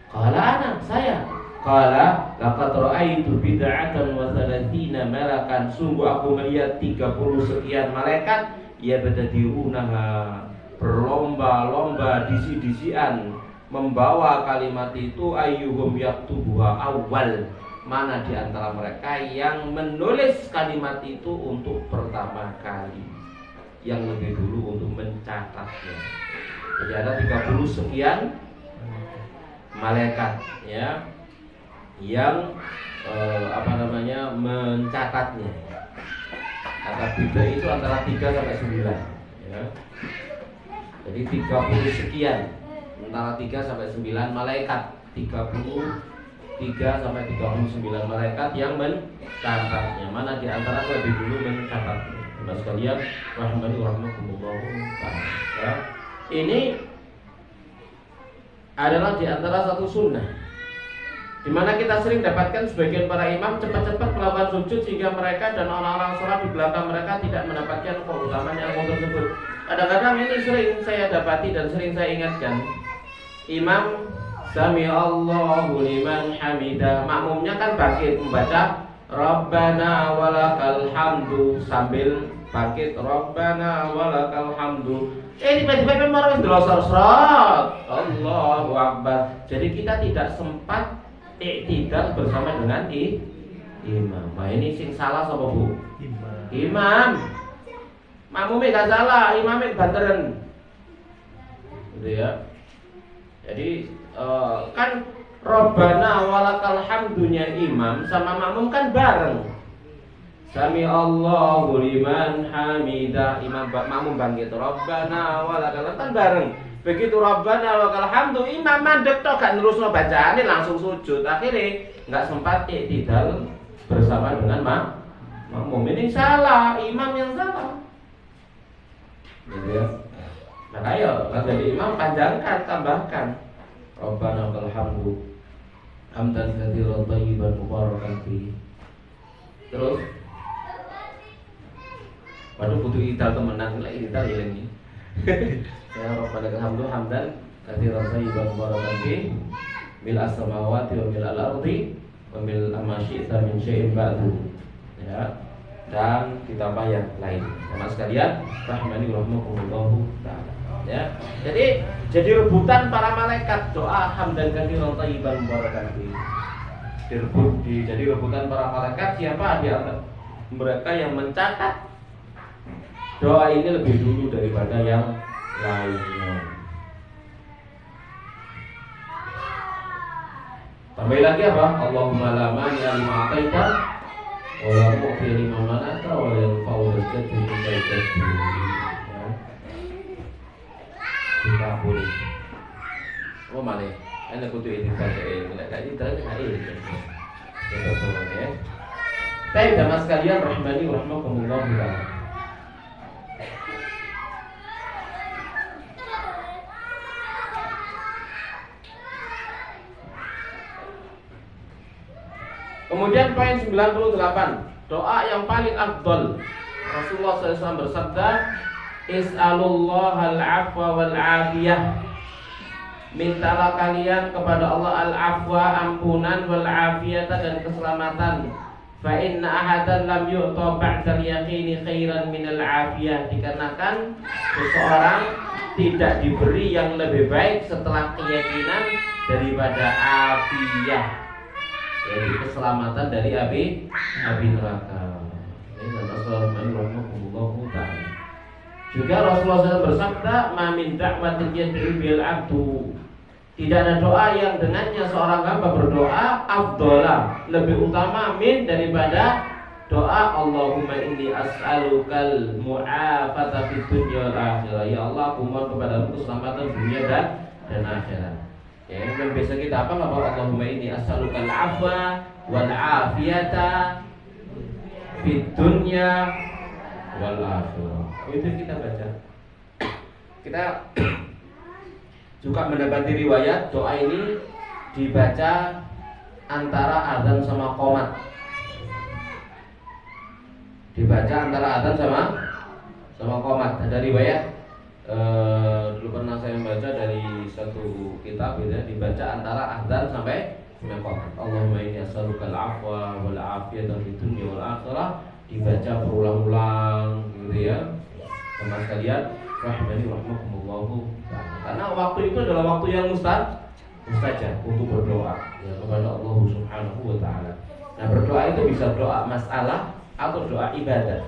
Qala ana, saya. Qala laqad ra'aitu bid'atan wa thalathina malakan, sungguh aku melihat 30 sekian malaikat ya badadiunaha, berlomba-lomba disi-disian membawa kalimat itu, ayyuhum yaktubuha awal, mana di antara mereka yang menulis kalimat itu untuk pertama kali, yang lebih dulu untuk mencatatnya. Jadi ada 30 sekian malaikat ya yang mencatatnya. Kata bida itu antara 3 sampai 9 ya. Jadi 30 sekian antara 3 sampai 9 malaikat, 33 sampai 39 malaikat yang mencatatnya. Mana di antara lebih dulu mencatatnya. Mas sekalian, rahmatullah. Ya. Ini adalah di antara satu sunnah Di mana kita sering dapatkan sebagian para imam cepat-cepat melakukan sujud sehingga mereka dan orang-orang sholat di belakang mereka tidak mendapatkan keutamaan yang tersebut. Kadang-kadang ini sering saya dapati dan sering saya ingatkan. Imam Sami Allahu liman hamidah, makmumnya kan bangkit membaca Rabbana walakal hamdu sambil bangkit Rabbana walakal hamdu. Tiba-tiba memang harus delosor-srot Allahu Akbar. Jadi kita tidak sempat tidak bersama dengan imam. Nah ini sing salah sapa Bu? Imam. Makmume gak salah, imamnya banteren. Gitu ya. Jadi kan Rabbana walakal hamdunya imam sama makmum kan bareng. Sami Allahu liman hamidah, imam makmum bangkit Rabbana walakal kan bareng. Begitu Rabbana walakal hamdu, imam mandek tok gak nerusno bacaane langsung sujud. Akhirnya enggak sempat iktidal bersama dengan makmum. Ini salah, imam yang salah. Gitu ya. Maka ayo, dari imam panjangkan, tambahkan Rabbana walakal hamdu hamdan katsiran thayyiban mubarakan fihi. Terus waduh butuh ital temenan lek ital ya ini. Ya Rabbana alhamdu hamdan katsiran thayyiban mubarakan fihi mil as-samawati wa mil al-ardi wa mil ma syi'ta min syai'in ba'du. Ya. Dan ditambah yang lain. Sama sekalian rahmani rahmakumullah taala. Ya. Jadi rebutan para malaikat doa hamdan katsiran thayyiban mubarakan fihi. Jadi rebutan para malaikat siapa di antara mereka yang mencatat doa ini lebih dulu daripada yang lainnya. Tambah lagi apa? Allahumma la mani'a lima a'taita wa la mu'ti lima mana'ta wa la yanfa'u dzal-jaddi minka al-jaddi. Kita boleh. Oh mana? Anda kudu ini saja ini. Enggak tadi terus ini. Betul ya. Baik, jamaah sekalian rahmani rahmakumullah taala. Kemudian poin 98, doa yang paling afdal. Rasulullah SAW bersabda, Is'alullaha al-afwa wal-afiyah. Mintalah kalian kepada Allah al-afwa, ampunan, wal-afiyata dan keselamatan. Fa inna ahadan lam yu'ta ba'dal yaqini khairan minal afiyah. Dikarenakan seseorang tidak diberi yang lebih baik setelah keyakinan daripada afiyah. Jadi keselamatan dari api neraka. Ini Rasulullah taala. Juga Rasulullah SAW bersabda, "Ma min da'watin yad'u bil 'abdu." Tidak ada doa yang dengannya seorang hamba berdoa afdhala, lebih utama min daripada doa Allahumma inni as'alukal mu'afata fid dunya wal akhirah. Ya Allah, aku mohon kepadamu keselamatan dunia dan akhirat. Ya, yang biasa kita apa nggak bawa Allahumma inni as'alukal afwa wal afiyata fid dunya wal akhirah. Itu kita baca. Kita juga mendapati riwayat doa ini dibaca antara azan sama qomat. Dibaca antara azan sama qomat. Ada riwayat dulu pernah saya membaca dari satu kitab gitu ya, dibaca antara azan sampai qomat. Allahumma inni as'alukal afwa wal afiyata fid dunya wal akhirah, dibaca berulang-ulang gitu ya. Teman sekalian, rahmani rahmakumullah. Karena waktu itu adalah waktu yang mustajab untuk berdoa ya, kepada Allah Subhanahu wa taala. Nah, berdoa itu bisa doa masalah atau doa ibadah.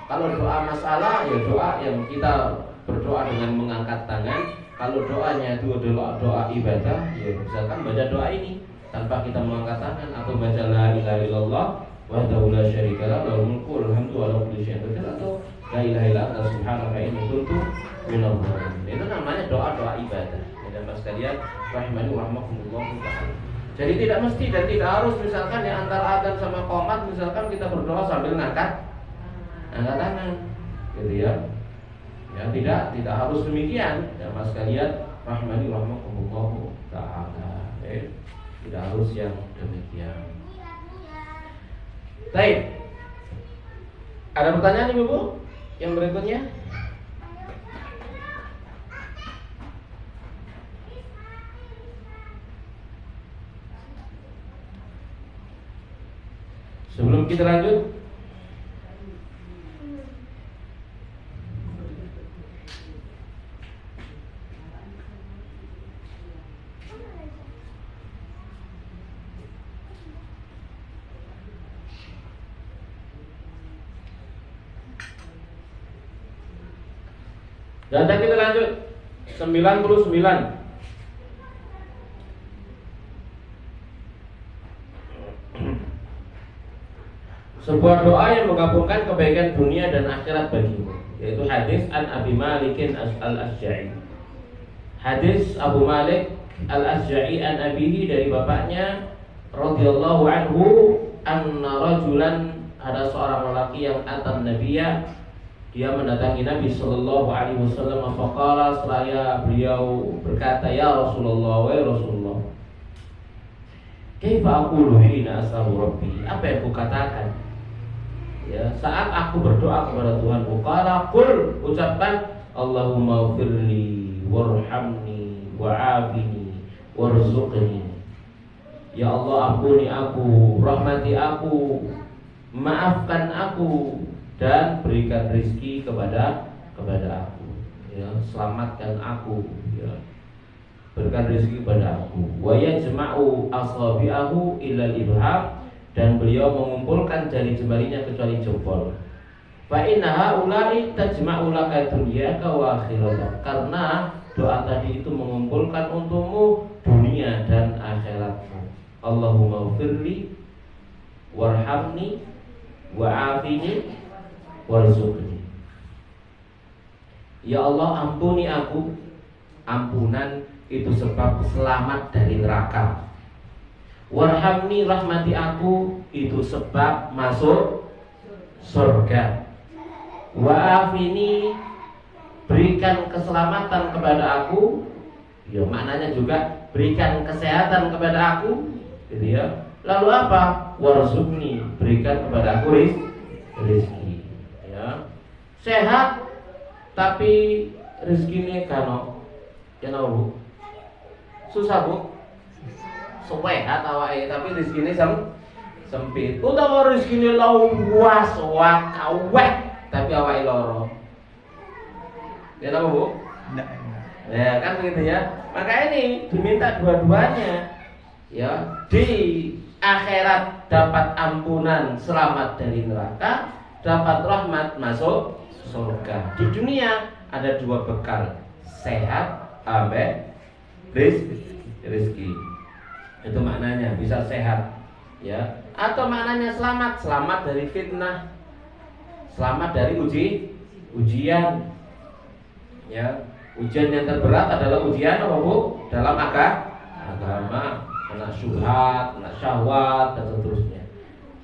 Kalau doa masalah ya doa yang kita berdoa dengan mengangkat tangan. Kalau doanya itu adalah doa ibadah, ya misalkan baca doa ini tanpa kita mengangkat tangan, atau baca la ilaha illallah wahdahu la syarika lahu lahul mulku wa lahul hamdu wa lahu kulli syai'in qadir, atau la ilaha illa anta subhanaka inni kuntu minadh dhalimin. Itu namanya doa-doa ibadah. Dan Mas sekalian, rahimani rahmakumullah taala. Jadi tidak mesti dan tidak harus misalkan ya antara adzan sama qomat misalkan kita berdoa sambil angkat tangan, gitu ya. Ya tidak harus demikian. Ya Mas sekalian, rahimani rahmakumullah taala. Tidak harus yang demikian. Baik. Ada pertanyaan Ibu? Yang berikutnya? Sebelum kita lanjut, data kita lanjut 99. Sebuah doa yang menggabungkan kebaikan dunia dan akhirat bagimu, yaitu hadis an Abi Malikin al-Asja'i. Hadis Abu Malik al-Asja'i an abihi, dari bapaknya radhiyallahu anhu, anna rajulan, ada seorang lelaki yang atan nabiyya, dia mendatangi Nabi sallallahu alaihi wasallam, faqala, seraya beliau berkata, ya Rasulullah, wa Rasulullah, kaifa aqulu hina as'alu rabbi, apa yang aku katakan ya saat aku berdoa kepada Tuhanku? Qala qul, ucapkan, Allahumma firli warhamni wa'afini warzuqni, ya Allah ampuni aku, rahmati aku, maafkan aku, dan berikan rezeki kepada aku, ya, selamatkan aku, ya, berikan rezeki kepada aku. Wa yajma'u asabi'ahu ila al-ibham, dan beliau mengumpulkan jari jemarinya kecuali jempol. Fa inna haula'i tajma'u laka dunyaka wa akhiratak, karena doa tadi itu mengumpulkan untukmu dunia dan akhiratmu. Allahumma firli warhamni wa'afini warzuqni, ya Allah ampuni aku, ampunan itu sebab selamat dari neraka. Warhamni, rahmati aku, itu sebab masuk surga. Wa'afini, berikan keselamatan kepada aku, ya maknanya juga berikan kesehatan kepada aku, gitu ya. Lalu apa? Warzuqni, berikan kepada aku rezeki, ya. Sehat tapi rezekinya kano, ya Bu, susah Bu. Sehat awake tapi rezekine sempit. Utawa rezekine luas wakaweh tapi awake loro. Ya tahu Bu? Enggak. Ya kan begitu ya. Maka ini diminta dua-duanya. Ya, di akhirat dapat ampunan, selamat dari neraka, dapat rahmat, masuk surga. Di dunia ada dua bekal, sehat sampai rezeki. Itu maknanya, bisa sehat, ya. Atau maknanya selamat dari fitnah, selamat dari ujian, ya. Ujian yang terberat adalah ujian apa Bu? Dalam agama, kena syubhat, kena syahwat, dan seterusnya.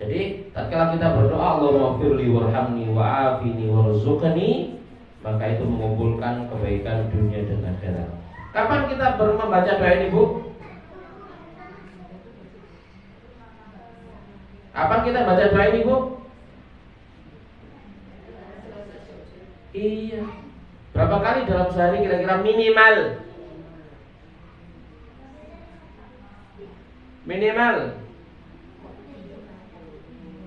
Jadi, tatkala kita berdoa Allahumma firli warhamni wa'afini warzuqni, maka itu mengumpulkan kebaikan dunia dan akhirat. Kapan kita membaca doa ini Bu? Kapan kita baca doa ini Bu? Iya. Berapa kali dalam sehari kira-kira minimal?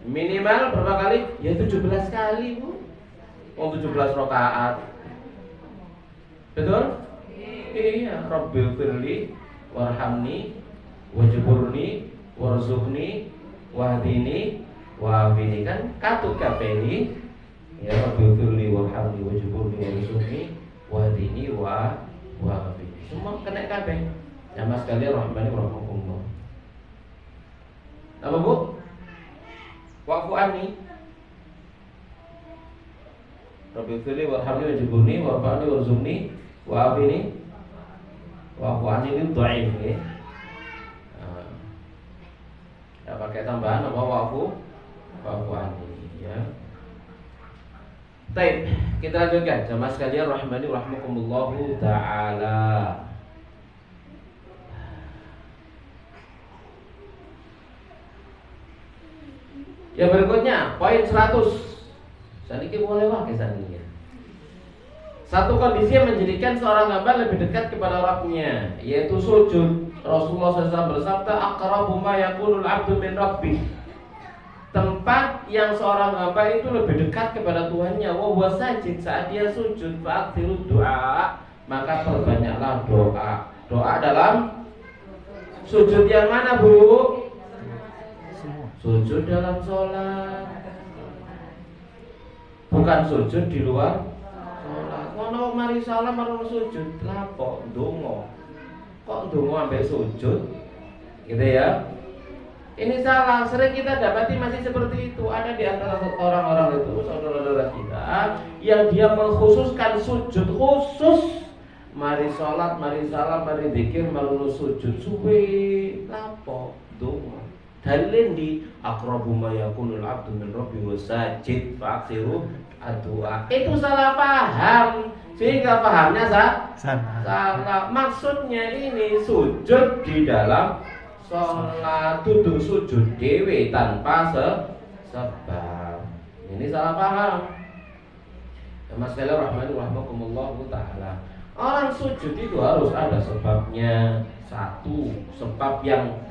Minimal berapa kali? Ya 17 kali Bu. 17 rakaat. Betul? Iya. Rabbil firli warhamni wajburni warzuqni wahdini wa'afini, kan katut kapeni, ya, Rabbil firli warhamni wajburni warzuqni wahdini wa'afini, semua kena kabeh. Jamaah sekalian rahmani rahimakumullah. Apa Bu? Wa'fu anni, Rabbil firli warhamni wajburni warzuqni wa'afini. Wa'fu anni itu dhaif ya. Ya, pakai tambahan apa wa'fu anni, ya. Baik, kita lanjutkan jamaah sekalian rahmani rahimakumullah taala. Yang berikutnya poin 100. Saniki boleh wae saniki. Satu kondisi yang menjadikan seorang hamba lebih dekat kepada Rabbnya, yaitu sujud. Rasulullah SAW bersabda, aqrabu ma yakunul abdu min rabbih. Tempat yang seorang hamba itu lebih dekat kepada Tuhannya, wa huwa sajid, saat dia sujud, fa'aktsiru doa, maka perbanyaklah doa. Doa dalam sujud yang mana, Bu? Semua. Sujud dalam sholat, bukan sujud di luar sholat. Ngono mari salam mari sujud, lapo ndonga. Kok ndonga ambek sujud? Gitu ya. Ini salah, sering kita dapati masih seperti itu. Ada di antara orang-orang itu, saudara-saudara kita, yang dia mengkhususkan sujud khusus. Mari sholat, mari salam, mari zikir, mari sujud suwe, lapo ndonga. Dalil di aqrabu ma yakunul abdu min rabbi wa sajid fa'aksiru ad-du'a. Itu salah paham. Sehingga pahamnya salah. Maksudnya ini sujud di dalam sholat, duduk sujud dewe tanpa sebab. Ini salah paham. Mas sekalian rahimahullah ta'ala. Orang sujud itu harus ada sebabnya. Satu, sebab yang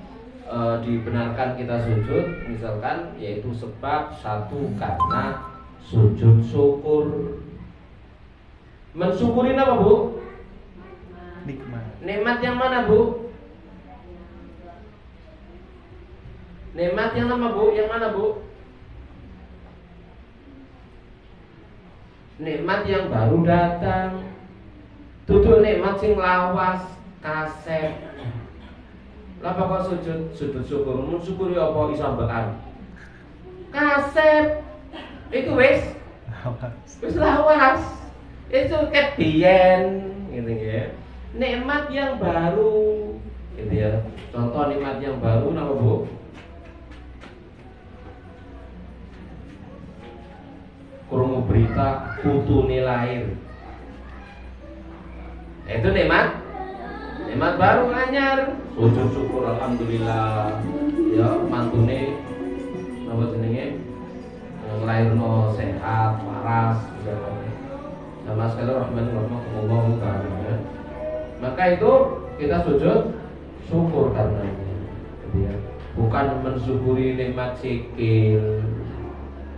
dibenarkan kita sujud, misalkan yaitu sebab satu karena sujud syukur. Mensyukuri apa, Bu? Nikmat. Nikmat yang mana, Bu? Nikmat yang mana, Bu? Yang mana, Bu? Nikmat yang baru datang. Tutup nikmat sing lawas, kaset. Lapa kok sujud syukur? Mensyukuri apa iso ambekan? Kasep. Iku wis lawas. Itu kebiyen gitu ya. Nikmat yang baru gitu ya. Contoh nikmat yang baru nama, Bu? Krungu berita putune lahir. Itu nikmat baru anyar. Sujud syukur alhamdulillah. Ya mantune napa jenenge? Lairno sehat, waras, sama sekali rahmatullah ta'ala. Maka itu kita sujud syukur karenanya. Ya. Bukan mensyukuri nikmat sikil,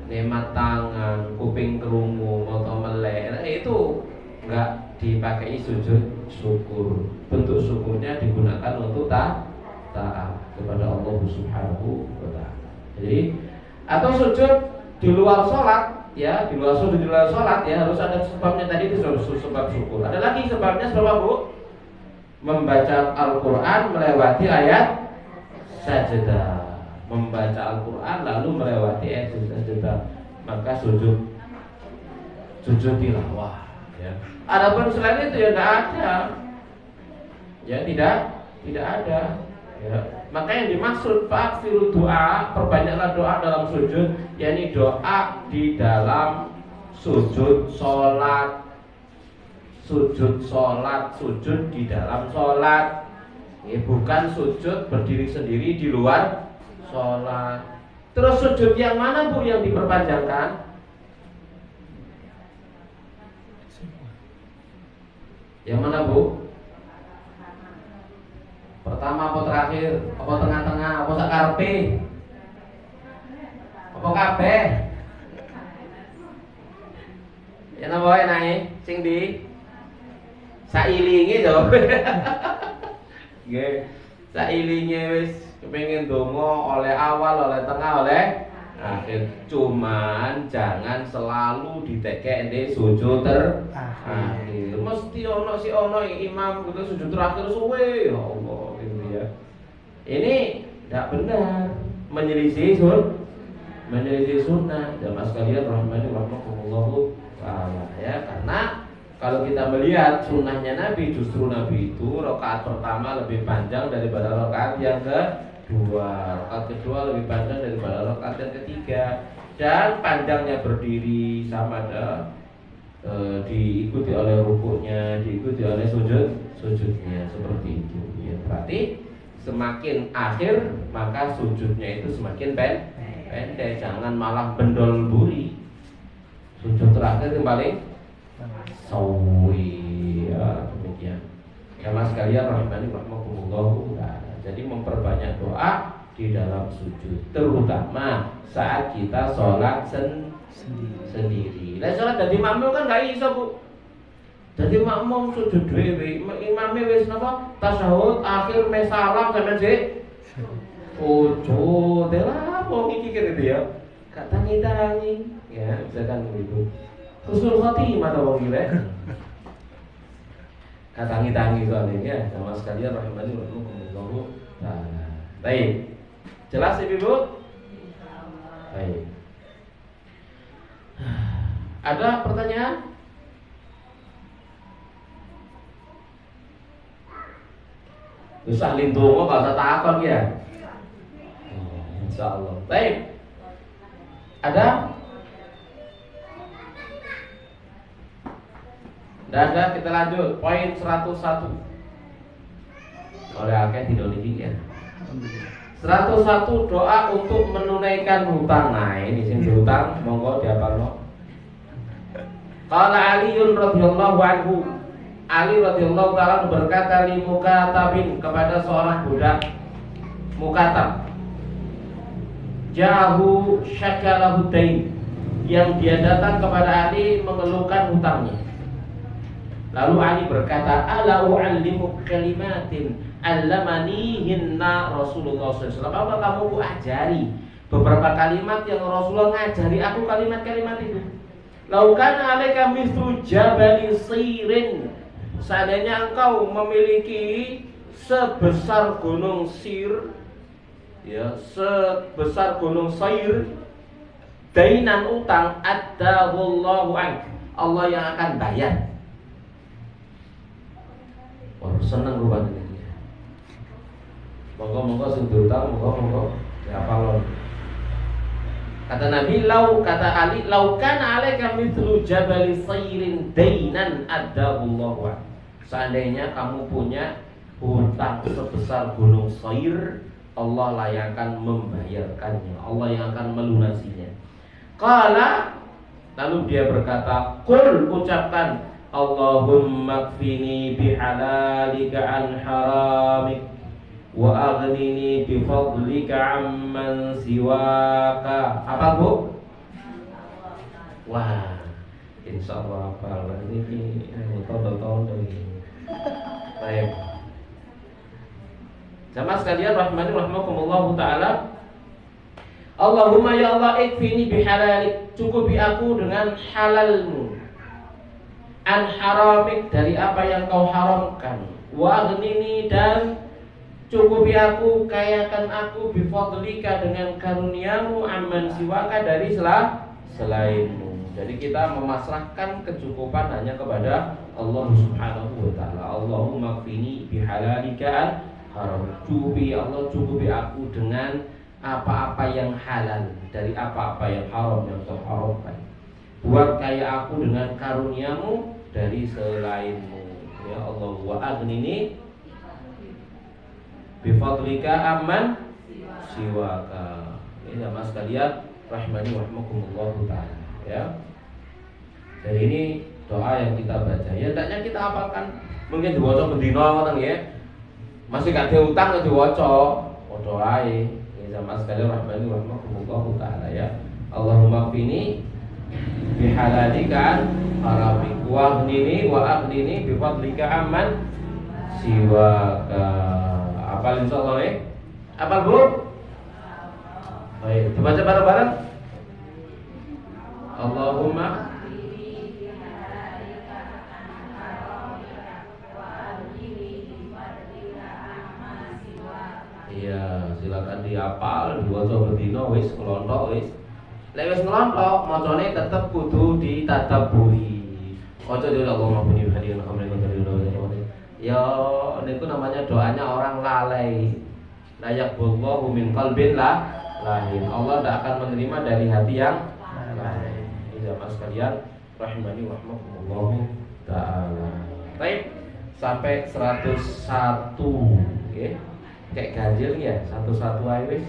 nikmat tangan, kuping krungu, mata melek. Nah, itu enggak dipakai sujud syukur. Bentuk syukurnya digunakan untuk taat kepada Allah Subhanahu wa ta'ala. Jadi atau sujud di luar sholat, ya di luar sholat ya harus ada sebabnya. Tadi itu sebab syukur. Ada lagi sebabnya sebab, Bu? Membaca Al-Quran melewati ayat sajdah. Membaca Al-Quran lalu melewati ayat sajdah, maka sujud tilawah. Ya. Adapun selain itu ya tidak ada. Ya tidak ada. Ya. Maka yang dimaksud fa'aksiru doa, perbanyaklah doa dalam sujud, yakni doa di dalam sujud sholat. Sujud di dalam sholat. Ya, bukan sujud berdiri sendiri di luar sholat. Terus sujud yang mana, Bu, yang diperpanjangkan? Yang mana, Bu? Pertama apa terakhir? Apa tengah-tengah? Apa sakarpe? Apa kabeh? Ya napa wae nae sing di sailinge to. Nggih. Sailinge wis kepengin donga oleh awal, oleh tengah, oleh akhir. Cuman jangan selalu ditekek ndek sujud terakhir. Mesti ono imam gitu sujud terakhir suwe, ya Allah gitu ya. Ini tidak benar, menyelisih sunnah. Jamaah sekalian rahimahullah ta'ala ya. Karena kalau kita melihat sunnahnya Nabi, justru Nabi itu rakaat pertama lebih panjang daripada rakaat yang kedua. Rakaat kedua lebih panjang daripada rakaat yang ketiga. Dan panjangnya berdiri sama ada diikuti oleh rukuknya, diikuti oleh sujudnya seperti itu. Ya, berarti semakin akhir maka sujudnya itu semakin pendek. pendek, jangan malah bendol buri. Sujud terakhir yang paling sawi, ya demikian. Karena sekalian rahimani rahmakumullah. Jadi memperbanyak doa di dalam sujud, terutama saat kita sholat sendiri. Lah sholat jadi makmum kan gak iso, Bu. Jadi makmum sujud dhewe, imame wis napa tasyahud akhir me salam sampeyan sik. Ojo, delah apa iki gitu ya. Gak tangi-tangi, ya misalkan begitu. Husnul khotimah ta wong iki. Gak tangi-tangi soalnya sama sekalian rahimani rahimakumullah taala. Baik. Jelas Ibu? Baik. Ada pertanyaan? Usah lindungo gak usah takon ya. Insyaallah. Baik. Ada? Tidak ada, kita lanjut. Poin 101. Oleh akeh tidak niki ya. 101 doa untuk menunaikan hutang. Nah, ini sing hutang monggo diapalno. Qala Aliun radhiyallahu anhu. Ali radhiyallahu ta'ala berkata li mukatabin, kepada seorang budak mukatab. Jahu syakalahu dain, yang dia datang kepada Ali mengeluhkan hutangnya. Lalu Ali berkata, ala u'allimu kalimatin allamanihinna Rasulullah SAW. Apa kamu ku ajari beberapa kalimat yang Rasulullah ngajari aku kalimat-kalimat itu. Laukan alaika mithlu jabali sirin, seandainya engkau memiliki sebesar gunung Sir, ya, sebesar gunung Sair, dainan utang, addahullahu ank, Allah yang akan bayar. Wah, seneng rupanya ini. Monggo-monggo sing diutang, monggo-monggo diapalon. Kata Nabi, kata Ali, kana alaika mithlu jabali sayrin dainan addahullahu ank. Seandainya kamu punya hutang sebesar gunung Sair, Allah lah yang akan membayarkannya, Allah yang akan melunasinya. Qala, lalu dia berkata, qul, ucapkan, Allahumma kfini bihalalika an haramik wa aghnini bifadlika amman siwaka. Apa Bu? Wah, insyaallah apa ini tahun-tahun ini. Baik. Jamaah sekalian rahmani rahimakumullah taala. Allahumma ya Allah ikfini bihalalik, cukupi aku dengan halalmu, an haramik, dari apa yang kau haramkan, wa aghnini, dan cukupi aku, kayakan aku, bifadlika, dengan karuniamu, amman siwaka, dari selainmu. Jadi kita memasrahkan kecukupan hanya kepada Allah Subhanahu wa taala. Allahumma qini bihalalika haram. Cukupi Allah, cukupi aku dengan apa-apa yang halal, dari apa-apa yang haram yang kau haramkan. Buat kaya aku dengan karuniamu dari selainmu. Ya Allah, wa aghnini bifadlika amman siwaka. Ini sama sekalian rahmani rahmakumullah taala, ya. Jadi ini doa yang kita baca. Ya taknya kita hafalkan. Mungkin diwaca bendina ngoten nggih. Masih gak ada utang kok diwaca. Padha ae. Ini sama sekalian rahmani rahmakumullah taala, ya. Allahumma qini bihalalika haramik wa aghnini bifadlika amman siwaka. Apal insyaallah ya. Apal Bu? Baik, dibaca bareng-bareng. Allahumma iya, silakan dihafal, diwaca bendina wis nglonthok wis. Lek wis nglonthok macane tetep kudu ditadabburi. Aja dhewe Allahumma bini hadirin khamrin. Ya, itu namanya doanya orang lalai. Layak bullahu min qalbin lahin. Allah tidak akan menerima dari hati yang lain. Ini jamaah sekalian rahimani rahmakumullah taala. Baik, sampai 101. Oke. Kayak ganjil ya, 101 ae wis.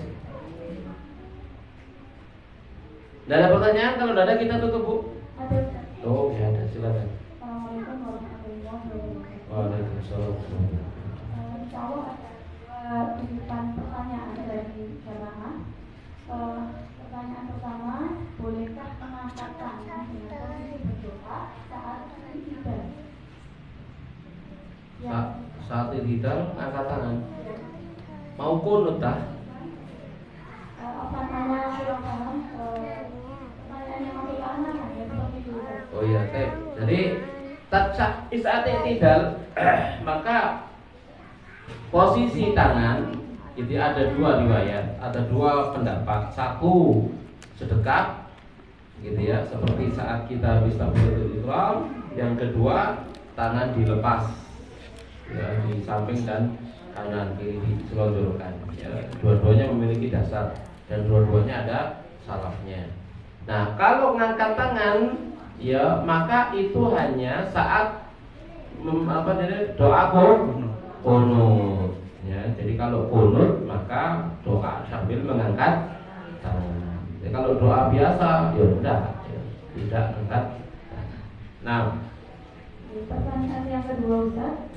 Tidak ada pertanyaan? Kalau tidak ada kita tutup, Bu. Ada Ustaz. Oh ya ada, silakan. Assalamualaikum warahmatullahi wabarakatuh. Waalaikumsalam. Insya Allah ada dua titipan pertanyaan dari jamaah. Pertanyaan pertama, bolehkah mengangkat tangan dengan posisi berdoa saat ibadah? Saat ibadah angkat tangan. Mau kunut tah? Pertanyaan kurang paham. Pertanyaan yang masuk tangan ya seperti itu. Oh iya, teh. Jadi saat iktidal maka posisi tangan itu ada dua riwayat, ada dua pendapat. Satu sedekap gitu ya, seperti saat kita habis takbiratul ihram. Yang kedua tangan dilepas ya, di samping dan kanan kiri diselonjorkan ya. Dua-duanya memiliki dasar dan dua-duanya ada salafnya. Nah, kalau ngangkat tangan ya maka itu hanya saat doa kunut ya. Jadi kalau kunut maka doa sambil mengangkat tangan. Jadi kalau doa biasa ya udah ya, tidak angkat tangan. Nah, pertanyaan yang kedua Ustaz,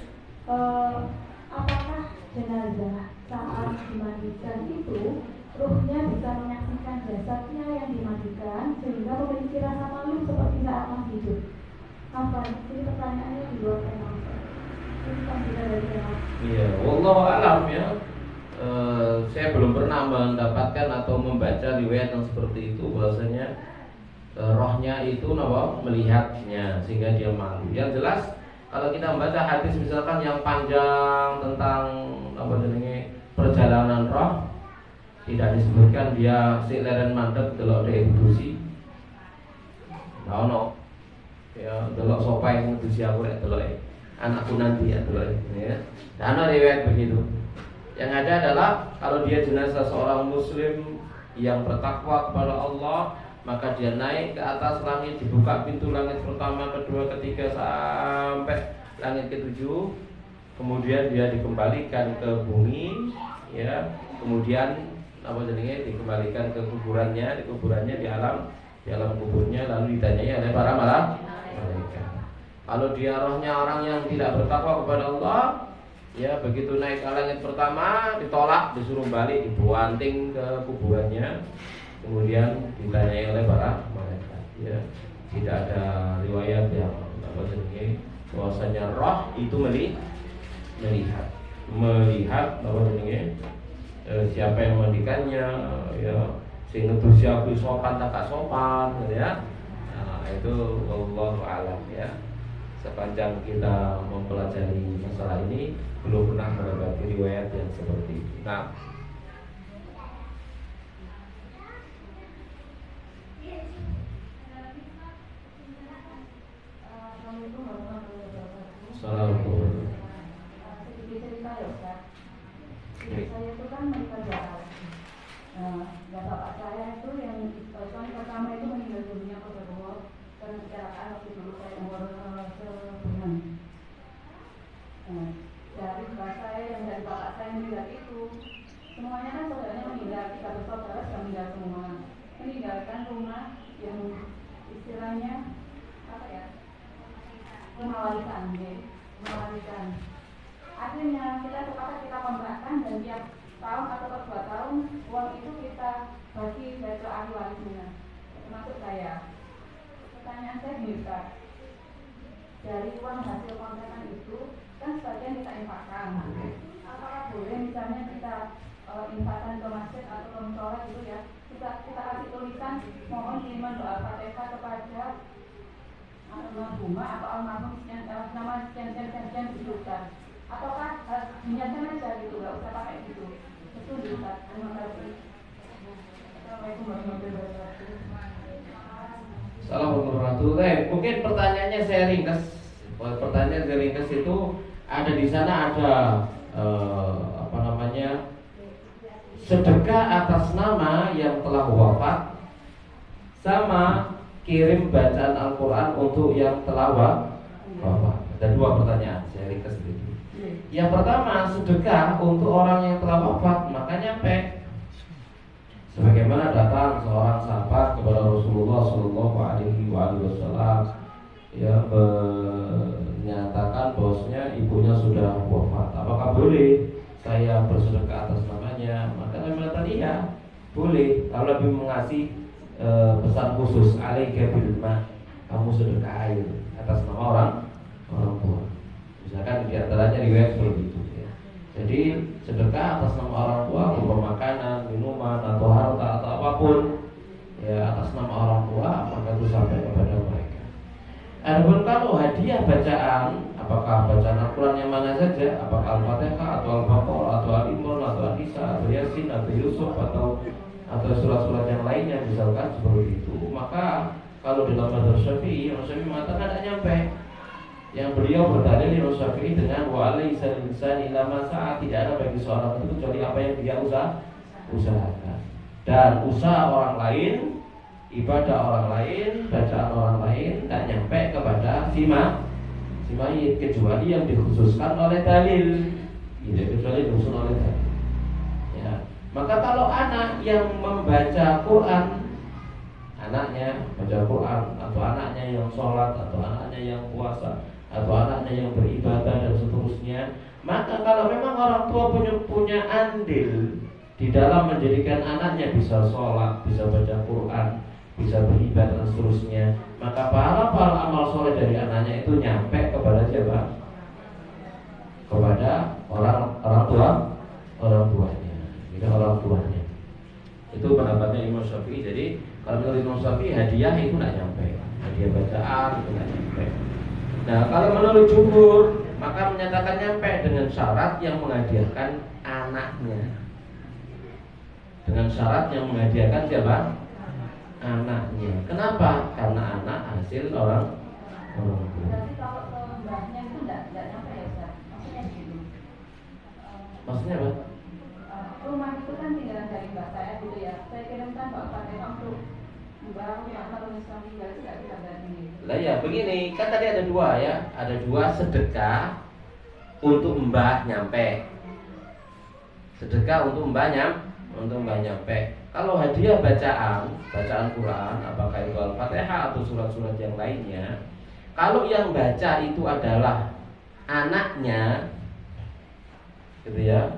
apakah jenazah saat dimandikan itu ruhnya bisa menyaksikan jasadnya yang dimandikan sehingga memiliki rasa malu seperti saat masih hidup? Apa? Ini pertanyaannya di luar tema. Ini kan tidak dari tema. iya, wallahu alam ya. Saya belum pernah mendapatkan atau membaca riwayat yang seperti itu bahwasanya rohnya itu melihatnya sehingga dia malu. Yang jelas kalau kita membaca hadis misalkan yang panjang tentang perjalanan roh, tidak disebutkan dia si leren mandek delok dhek indusi. Nah ono ya delok sopai indusi aku lek delok anakku nanti ya delok ya. Dan ada riwayat begitu. Yang ada adalah kalau dia jenazah seorang muslim yang bertakwa kepada Allah, maka dia naik ke atas langit, dibuka pintu langit pertama, kedua, ketiga sampai langit ketujuh. Kemudian dia dikembalikan ke bumi ya. Kemudian dikembalikan ke kuburannya, di alam kuburnya, lalu ditanyai oleh para malaikat. Kalau dia rohnya orang yang tidak bertakwa kepada Allah, ya begitu naik ke langit pertama ditolak, disuruh balik, dibuanting ke kuburannya, kemudian ditanyai oleh para malaikat. Ya, tidak ada riwayat yang bahwasanya roh itu melihat siapa yang memandikannya ya, sehingga tuh siapa sopan tak sopan ya. Nah, itu wallahu alam ya. Sepanjang kita mempelajari masalah ini belum pernah mendapati riwayat yang seperti itu. Nah, Assalamualaikum warahmatullahi wabarakatuh. Assalamualaikum. Sedikit cerita ya Ustaz. Saya itu kan menikah 2 kali. Dan bapak saya itu yang suami pertama itu meninggal dunia pada karena kecelakaan waktu dulu saya umur sebulan. Dari bapak saya yang dari bapak saya meninggal itu semuanya kan saudaranya meninggal, 3 bersaudara sudah meninggal semua, meninggalkan rumah yang istilahnya apa ya, rumah warisan. Akhirnya kita sepakat kita kontrakkan dan tiap tahun atau per 2 tahun uang itu kita bagi ke ahli warisnya, termasuk saya. Pertanyaan saya gini Ustaz, dari uang hasil kontrakan itu kan sebagian kita infakkan. Apakah boleh misalnya kita infakkan ke masjid atau ke musola gitu ya, kita kasih tulisan mohon kiriman doa Fatihah kepada bunga atau almarhum nama sekian disebutkan, ataukah niatkan aja gitu, nggak usah pakai gitu. Itu Ustaz. Terima kasih. Assalamualaikum warahmatullahi wabarakatuh. Assalamualaikum warahmatullahi wabarakatuh. Mungkin pertanyaannya saya ringkas. Pertanyaan saya ringkas itu ada di sana ada sedekah atas nama yang telah wafat sama kirim bacaan Al-Quran untuk yang telah wafat. Ada 2 pertanyaan, saya ringkas sedikit. Yang pertama, sedekah untuk orang yang telah wafat maka nyampe. Sebagaimana datang seorang sahabat kepada Rasulullah Shallallahu Alaihi Wasallam, ya, menyatakan bahwasanya ibunya sudah wafat. Apakah boleh saya bersedekah atas namanya? Maka Nabi mengatakan iya, boleh. Kalau Nabi mengasih pesan khusus, alaika bil ma, kamu sedekah air atas nama orang tua. Misalkan di antaranya riwayat seperti itu. Jadi sedekah atas nama orang tua, berupa makanan, minuman, atau harta atau apapun, ya atas nama orang tua, maka itu sampai kepada mereka. Adapun kalau hadiah bacaan, apakah bacaan Al-Quran yang mana saja, apakah Al-Fatihah atau Al-Baqarah atau Al-Imran atau An-Nisa atau Yasin atau Yusuf atau surat-surat yang lainnya, misalkan seperti itu, maka kalau dalam mazhab Syafi'i, Imam Syafi'i mengatakan tidak nyampe. Yang beliau berdalil Imam Syafi'i dengan wa laisa linsani illa ma sa'a, tidak ada bagi seorang itu kecuali apa yang dia usahakan. Dan usaha orang lain, ibadah orang lain, bacaan orang lain tidak nyampe kepada si mayit kecuali yang dikhususkan oleh dalil. Tidak kecuali dikhususkan oleh dalil. Ya. Maka kalau anak yang membaca Quran, anaknya baca Quran, atau anaknya yang sholat, atau anaknya yang puasa, atau anaknya yang beribadah dan seterusnya, maka kalau memang orang tua punya andil di dalam menjadikan anaknya bisa sholat, bisa baca Quran, bisa beribadah dan seterusnya, maka pahala amal soleh dari anaknya itu nyampe kepada siapa? Kepada orang tuanya. Jadi orang tuanya. Itu pendapatnya Imam Syafi'i. Jadi kalau menurut Imam Syafi'i, hadiah itu tidak nyampe, hadiah bacaan itu tidak nyampe. Nah, kalau menurut jumhur, maka menyatakan nyampe dengan syarat yang menghadiahkan anaknya. Dengan syarat yang menghadiahkan siapa? Anaknya. Kenapa? Karena anak hasil orang tua. Berarti kalau ke mbahnya itu tidak nyampe ya Ustaz? Maksudnya gitu. Maksudnya apa? Rumah itu kan tinggalan dari mbak saya gitu ya. Saya kirimkan Pak Fatihah untuk mbah yang kalau misalnya tinggal itu tidak bisa ganti. Lah ya begini, kan tadi ada dua ya, ada dua sedekah untuk mbah nyampe, sedekah untuk mbah nyampe. Kalau hadiah bacaan Quran, apakah itu Al-Fatihah atau surat-surat yang lainnya, kalau yang baca itu adalah anaknya, gitu ya,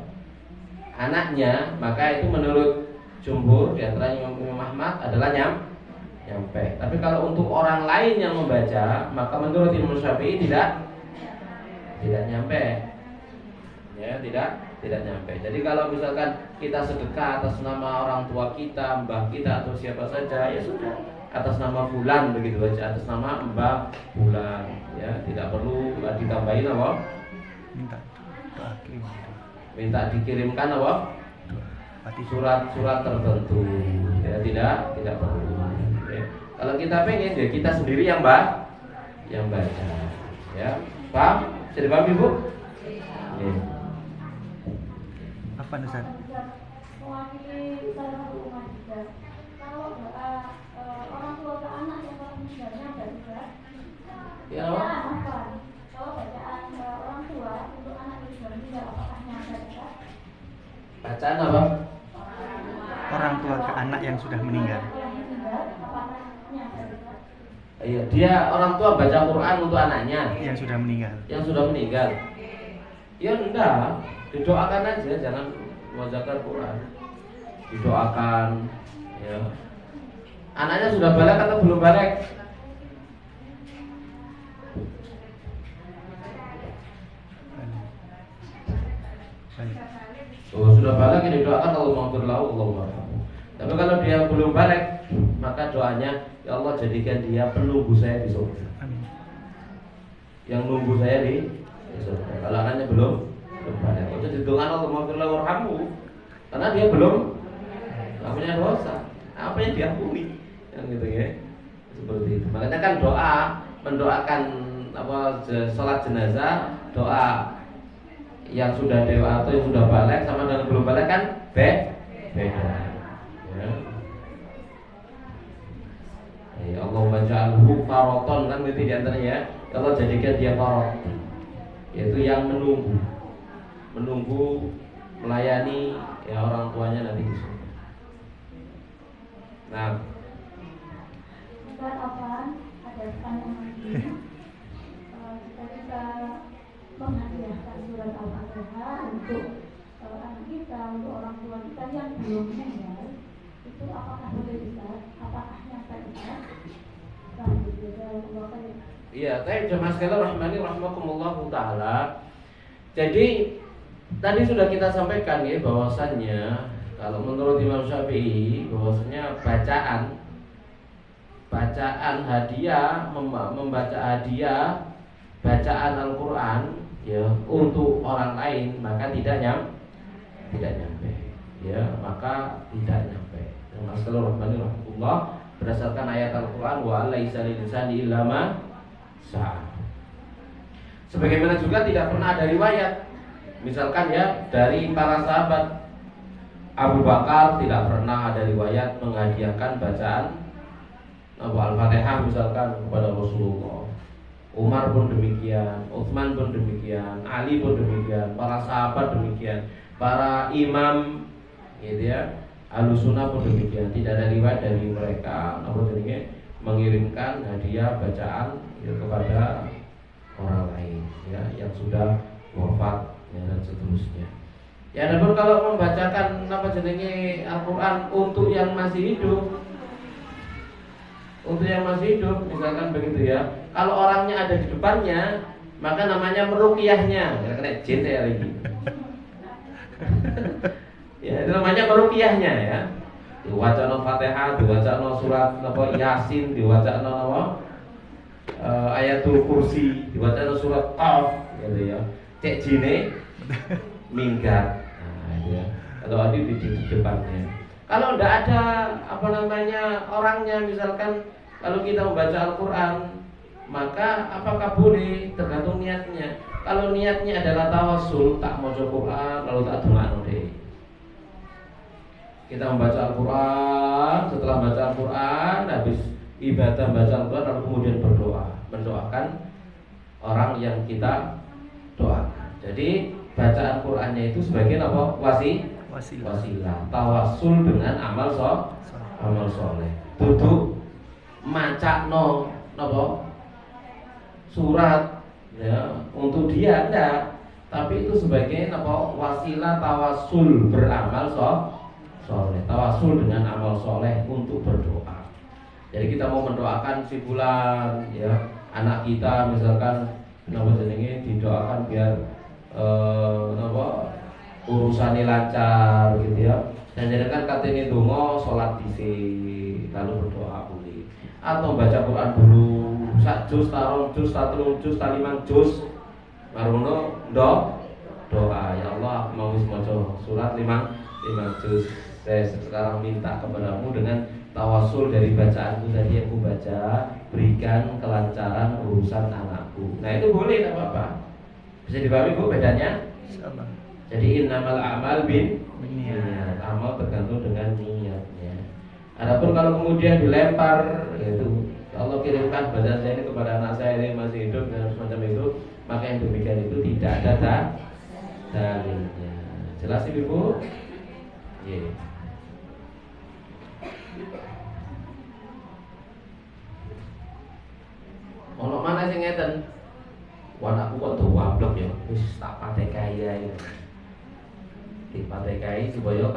anaknya, maka itu menurut jumhur, di antara Imam Ahmad adalah nyampe. Tapi kalau untuk orang lain yang membaca, maka menurut Imam Syafi'i tidak nyampe. Ya, tidak nyampe. Jadi kalau misalkan kita sedekah atas nama orang tua kita, mbah kita atau siapa saja, ya sudah, atas nama fulan begitu saja, atas nama mbah fulan, ya, tidak perlu ditambahin apa? Minta dikirimkan apa? Surat-surat tertentu. Ya, tidak perlu. Ya. Kalau kita pengen, ya kita sendiri yang baca. Ya, paham? Bisa dipahami, Bu? Ya. Apa nih, Ustaz? Mewakili salah satu umat juga. Kalau orang tua ke anak yang kalau meninggalnya ada juga. Ya, apa? Kalau bacaan orang tua untuk anak yang sudah meninggal, apakah nyata juga? Bacaan apa? Orang tua ke anak yang sudah meninggal. Apakah nyata juga? Iya, dia orang tua baca Quran untuk anaknya Yang sudah meninggal. Ya enggak, didoakan aja, jangan membacakan Quran. Didoakan, ya. Anaknya sudah balik atau belum balik? Oh, sudah balik ya didoakan Allahumma ghfirlahu Allahumma arhamhu. Tapi kalau dia belum balik, maka doanya, ya Allah jadikan dia penunggu saya di surga. Yang nunggu saya di surga. Kalau anaknya belum balik, itu didoakan Allahumma ghfirlahu warhamhu, karena dia belum punya dosa. Apa yang diampuni? Yang gitu ya. Seperti itu. Makanya kan doa, mendoakan salat jenazah, doa yang sudah dewa atau yang sudah balik sama dengan belum balik kan beda. Ya. Ya Allahumma ja'alhu faroton, kan itu diantaranya ya. Allah jadikan dia farot, yaitu yang menunggu melayani ya orang tuanya nanti di surga. Nah, Ustaz Afan, ada pertanyaan lagi. Jika kita menghadiahkan surat Al-Fatihah untuk anak kita, untuk orang tua kita yang belum meninggal, itu apakah boleh Ustaz? Apakah nyampe Ustaz? iya, tapi jemaah sekalian rahmani rahimakumullah taala. Jadi tadi sudah kita sampaikan ya bahwasannya kalau menurut Imam Syafi'i bahwasannya bacaan hadiah, membaca hadiah bacaan Al-Qur'an ya untuk orang lain maka tidak nyampe ya, maka tidak nyampe. Jemaah sekalian rahmani rahimakumullah, berdasarkan ayat Al-Qur'an wa laisa lil insani illa ma sa'a. Sebagaimana juga tidak pernah ada riwayat misalkan ya dari para sahabat. Abu Bakar tidak pernah ada riwayat menghadiahkan bacaan Al-Fatihah misalkan kepada Rasulullah. Umar pun demikian, Utsman pun demikian, Ali pun demikian, para sahabat demikian, para imam gitu ya, Ahlussunnah pun demikian. Tidak ada riwayat dari mereka mengirimkan hadiah bacaan ya, kepada orang lain ya yang sudah wafat ya, dan seterusnya. Ya, adapun kalau membacakan Al-Quran untuk yang masih hidup, misalkan begitu ya. Kalau orangnya ada di depannya, maka namanya meruqyahnya. Kena jin saya lagi. Ya, itu namanya meruqyahnya ya. Diwacana Fatihah, diwacana surat Yasin, diwacana ayatul kursi, diwacana surat Qaf gitu ya. Cek jine minggat. Ya. Kalau ada di depannya. Kalau tidak ada orangnya, misalkan kalau kita membaca Al-Quran, maka apakah boleh? Tergantung niatnya. Kalau niatnya adalah tawassul, tak mau Quran lalu tak doa deh. Kita membaca Al-Quran, setelah baca Al-Quran, habis ibadah baca Al-Quran lalu kemudian mendoakan orang yang kita doakan. Jadi bacaan Qur'annya itu sebagai apa? Wasilah. Tawassul dengan amal soleh. Duduk macakno napa? Surat ya untuk dia enggak, tapi itu sebagai apa? Wasilah tawassul beramal soleh. Tawassul dengan amal soleh untuk berdoa. Jadi kita mau mendoakan si fulan ya, anak kita misalkan didoakan biar urusannya lancar gitu ya. Dan jadikan katanya dongo sholat dhisik lalu berdoa boleh. Atau baca Quran dulu sak juz, tarong juz, tatlung juz, talimang juz. Marono doa ya Allah mau maca surat 5 juz. Saya sekarang minta kepadamu dengan tawassul dari bacaanku tadi yang aku baca, berikan kelancaran urusan anakku. Nah itu boleh, tidak apa-apa. Bisa dipahami Bu bedanya? Jadi innamal a'mal binniyat. Amal tergantung dengan niatnya. Adapun kalau kemudian dilempar yaitu ya Allah kirimkan badan saya ini kepada anak saya ini masih hidup dan semacam itu, maka yang demikian itu tidak ada dalilnya. Jelas Ibu? Iya. Ono mana sing ngeten? Anakku kok doablek ya, wis tak patekai ae. Dipatekai supaya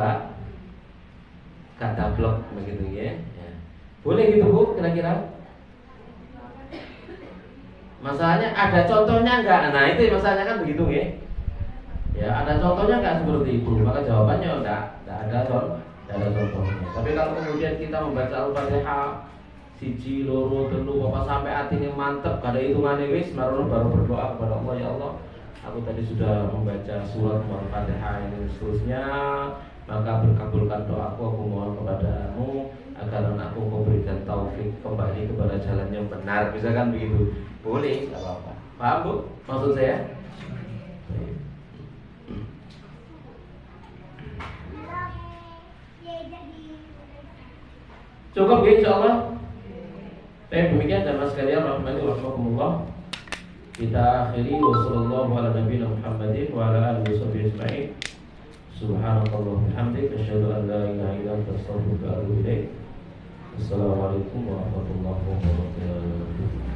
Kak dablek begitu ya. Boleh gitu Bu kira-kira? Masalahnya ada contohnya enggak? Nah itu masalahnya kan begitu ya. Ya ada contohnya enggak seperti itu? Maka jawabannya enggak ada contohnya. Tapi kalau kemudian kita membaca Al-Fatihah siji loro telu apa sampai hatinya mantep kada hitungannya wis baru berdoa kepada Allah, ya Allah aku tadi sudah membaca surat Al-Fatihah ini seterusnya, maka berkabulkan doaku, aku mohon kepadamu agar anakku kau berikan taufik kembali kepada jalan yang benar, misalkan begitu. Boleh, tidak apa-apa. Paham Bu maksud saya? Cukup ya insyaallah. Baik, demikian jamaah sekalian rahmani wa rahmakumullah. Kita akhiri wassallallahu ala nabiyina Muhammadin wa ala alihi washabbihi ajma'in. Subhanallah wa bihamdihi asyhadu an la ilaha illa anta astaghfiruka wa atubu ilaik. Assalamualaikum warahmatullahi wabarakatuh.